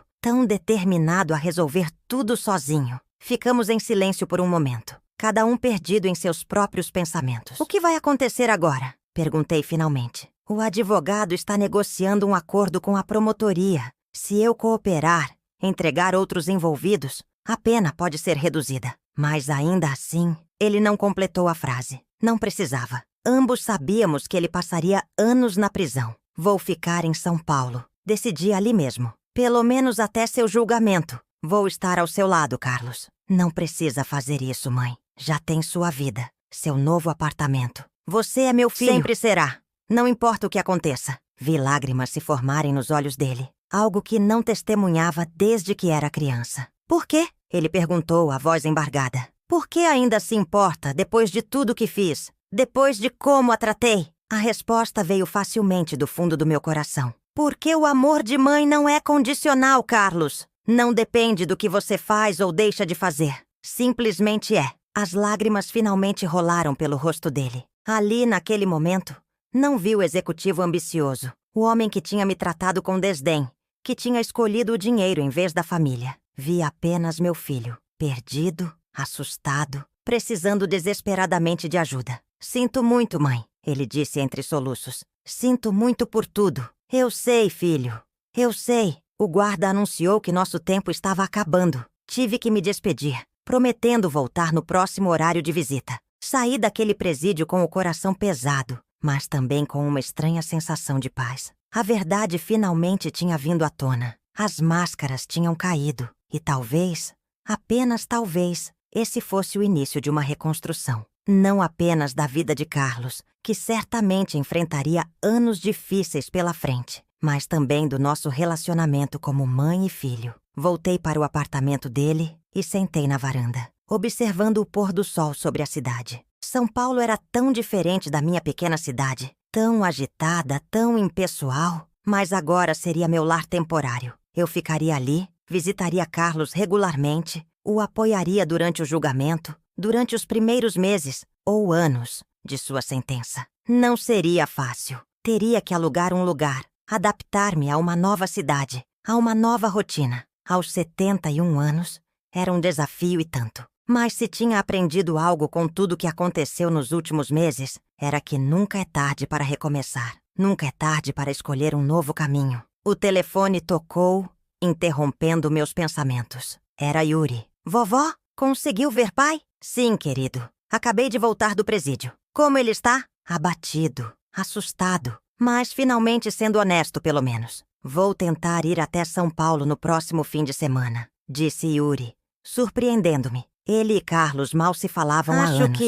Tão determinado a resolver tudo sozinho. Ficamos em silêncio por um momento. Cada um perdido em seus próprios pensamentos. O que vai acontecer agora? Perguntei finalmente. O advogado está negociando um acordo com a promotoria. Se eu cooperar, entregar outros envolvidos, a pena pode ser reduzida. Mas ainda assim, ele não completou a frase. Não precisava. Ambos sabíamos que ele passaria anos na prisão. Vou ficar em São Paulo. Decidi ali mesmo. Pelo menos até seu julgamento. Vou estar ao seu lado, Carlos. Não precisa fazer isso, mãe. Já tem sua vida, seu novo apartamento. Você é meu filho. Sempre será. Não importa o que aconteça. Vi lágrimas se formarem nos olhos dele. Algo que não testemunhava desde que era criança. Por quê? Ele perguntou, a voz embargada. Por que ainda se importa depois de tudo que fiz? Depois de como a tratei? A resposta veio facilmente do fundo do meu coração. Porque o amor de mãe não é condicional, Carlos. Não depende do que você faz ou deixa de fazer. Simplesmente é. As lágrimas finalmente rolaram pelo rosto dele. Ali, naquele momento, não vi o executivo ambicioso, o homem que tinha me tratado com desdém, que tinha escolhido o dinheiro em vez da família. Vi apenas meu filho, perdido, assustado, precisando desesperadamente de ajuda. Sinto muito, mãe, ele disse entre soluços. Sinto muito por tudo. Eu sei, filho. Eu sei. O guarda anunciou que nosso tempo estava acabando. Tive que me despedir, prometendo voltar no próximo horário de visita. Saí daquele presídio com o coração pesado, mas também com uma estranha sensação de paz. A verdade finalmente tinha vindo à tona. As máscaras tinham caído. E talvez, apenas talvez, esse fosse o início de uma reconstrução. Não apenas da vida de Carlos, que certamente enfrentaria anos difíceis pela frente, mas também do nosso relacionamento como mãe e filho. Voltei para o apartamento dele e sentei na varanda, observando o pôr do sol sobre a cidade. São Paulo era tão diferente da minha pequena cidade, tão agitada, tão impessoal, mas agora seria meu lar temporário. Eu ficaria ali, visitaria Carlos regularmente, o apoiaria durante o julgamento, durante os primeiros meses ou anos de sua sentença. Não seria fácil. Teria que alugar um lugar, adaptar-me a uma nova cidade, a uma nova rotina. Aos 71 anos, era um desafio e tanto. Mas se tinha aprendido algo com tudo o que aconteceu nos últimos meses, era que nunca é tarde para recomeçar. Nunca é tarde para escolher um novo caminho. O telefone tocou, interrompendo meus pensamentos. Era Yuri. Vovó, conseguiu ver pai? Sim, querido. Acabei de voltar do presídio. Como ele está? Abatido, assustado, mas finalmente sendo honesto, pelo menos. Vou tentar ir até São Paulo no próximo fim de semana, disse Yuri, surpreendendo-me. Ele e Carlos mal se falavam há anos.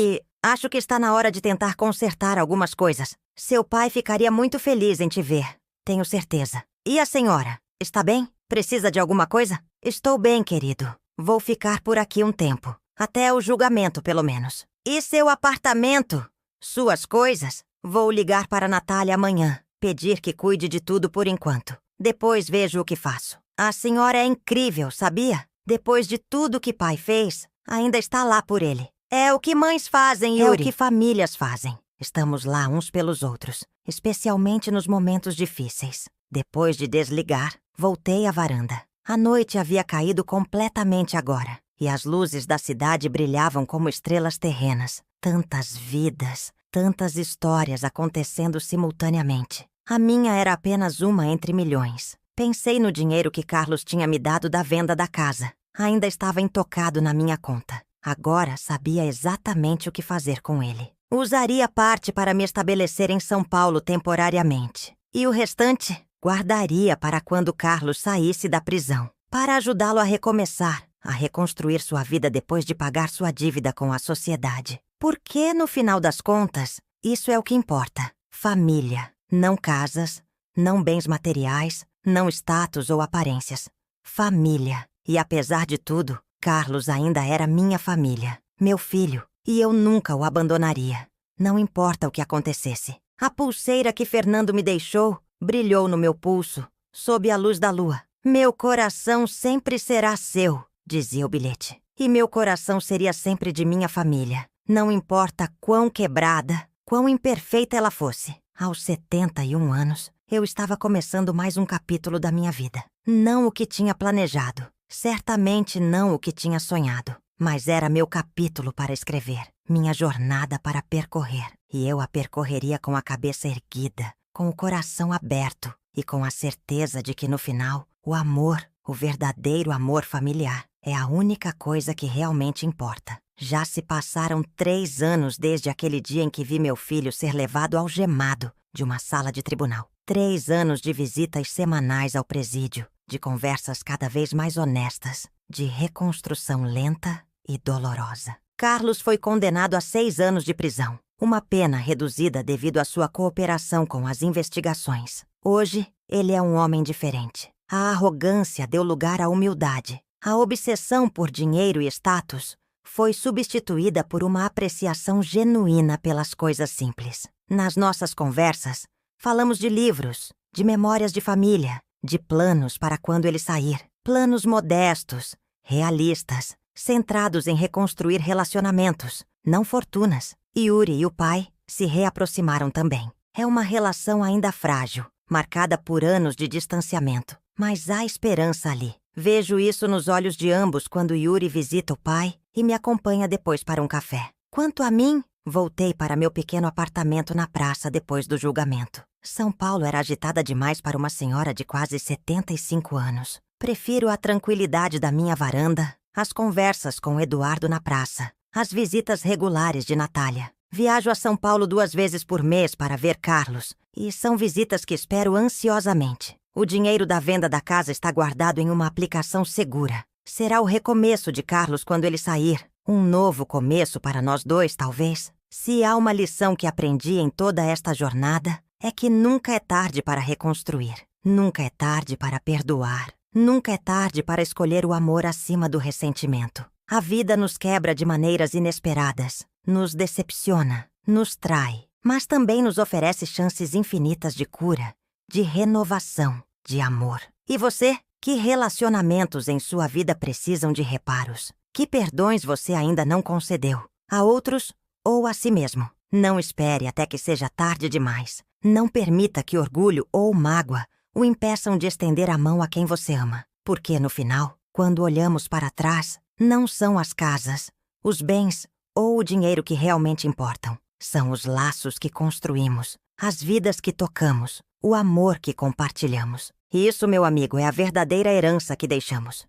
Acho que está na hora de tentar consertar algumas coisas. Seu pai ficaria muito feliz em te ver, tenho certeza. E a senhora? Está bem? Precisa de alguma coisa? Estou bem, querido. Vou ficar por aqui um tempo. Até o julgamento, pelo menos. E seu apartamento? Suas coisas? Vou ligar para a Natália amanhã. Pedir que cuide de tudo por enquanto. Depois vejo o que faço. A senhora é incrível, sabia? Depois de tudo que pai fez, ainda está lá por ele. É o que mães fazem, Yuri. É o que famílias fazem. Estamos lá uns pelos outros, especialmente nos momentos difíceis. Depois de desligar, voltei à varanda. A noite havia caído completamente agora. e as luzes da cidade brilhavam como estrelas terrenas. Tantas vidas, tantas histórias acontecendo simultaneamente. A minha era apenas uma entre milhões. Pensei no dinheiro que Carlos tinha me dado da venda da casa. Ainda estava intocado na minha conta. Agora sabia exatamente o que fazer com ele. Usaria parte para me estabelecer em São Paulo temporariamente. E o restante guardaria para quando Carlos saísse da prisão, para ajudá-lo a recomeçar, a reconstruir sua vida depois de pagar sua dívida com a sociedade. Porque, no final das contas, isso é o que importa. Família. Não casas, não bens materiais, não status ou aparências. Família. E apesar de tudo, Carlos ainda era minha família, meu filho, e eu nunca o abandonaria. Não importa o que acontecesse. A pulseira que Fernando me deixou brilhou no meu pulso, sob a luz da lua. Meu coração sempre será seu, dizia o bilhete. E meu coração seria sempre de minha família. Não importa quão quebrada, quão imperfeita ela fosse. Aos 71 anos, eu estava começando mais um capítulo da minha vida. Não o que tinha planejado. Certamente não o que tinha sonhado. Mas era meu capítulo para escrever. Minha jornada para percorrer. E eu a percorreria com a cabeça erguida, com o coração aberto e com a certeza de que no final, o amor, o verdadeiro amor familiar, é a única coisa que realmente importa. Já se passaram 3 anos desde aquele dia em que vi meu filho ser levado algemado de uma sala de tribunal. 3 anos de visitas semanais ao presídio, de conversas cada vez mais honestas, de reconstrução lenta e dolorosa. Carlos foi condenado a 6 anos de prisão, uma pena reduzida devido à sua cooperação com as investigações. Hoje, ele é um homem diferente. A arrogância deu lugar à humildade. A obsessão por dinheiro e status foi substituída por uma apreciação genuína pelas coisas simples. Nas nossas conversas, falamos de livros, de memórias de família, de planos para quando ele sair. Planos modestos, realistas, centrados em reconstruir relacionamentos, não fortunas. Yuri e o pai se reaproximaram também. É uma relação ainda frágil, marcada por anos de distanciamento. Mas há esperança ali. Vejo isso nos olhos de ambos quando Yuri visita o pai e me acompanha depois para um café. Quanto a mim, voltei para meu pequeno apartamento na praça depois do julgamento. São Paulo era agitada demais para uma senhora de quase 75 anos. Prefiro a tranquilidade da minha varanda, as conversas com Eduardo na praça, as visitas regulares de Natália. Viajo a São Paulo 2 vezes por mês para ver Carlos, e são visitas que espero ansiosamente. O dinheiro da venda da casa está guardado em uma aplicação segura. Será o recomeço de Carlos quando ele sair. Um novo começo para nós dois, talvez. Se há uma lição que aprendi em toda esta jornada, é que nunca é tarde para reconstruir. Nunca é tarde para perdoar. Nunca é tarde para escolher o amor acima do ressentimento. A vida nos quebra de maneiras inesperadas, nos decepciona, nos trai, mas também nos oferece chances infinitas de cura, de renovação, de amor. E você? Que relacionamentos em sua vida precisam de reparos? Que perdões você ainda não concedeu? A outros ou a si mesmo? Não espere até que seja tarde demais. Não permita que orgulho ou mágoa o impeçam de estender a mão a quem você ama. Porque, no final, quando olhamos para trás, não são as casas, os bens ou o dinheiro que realmente importam. São os laços que construímos, as vidas que tocamos, o amor que compartilhamos. E isso, meu amigo, é a verdadeira herança que deixamos.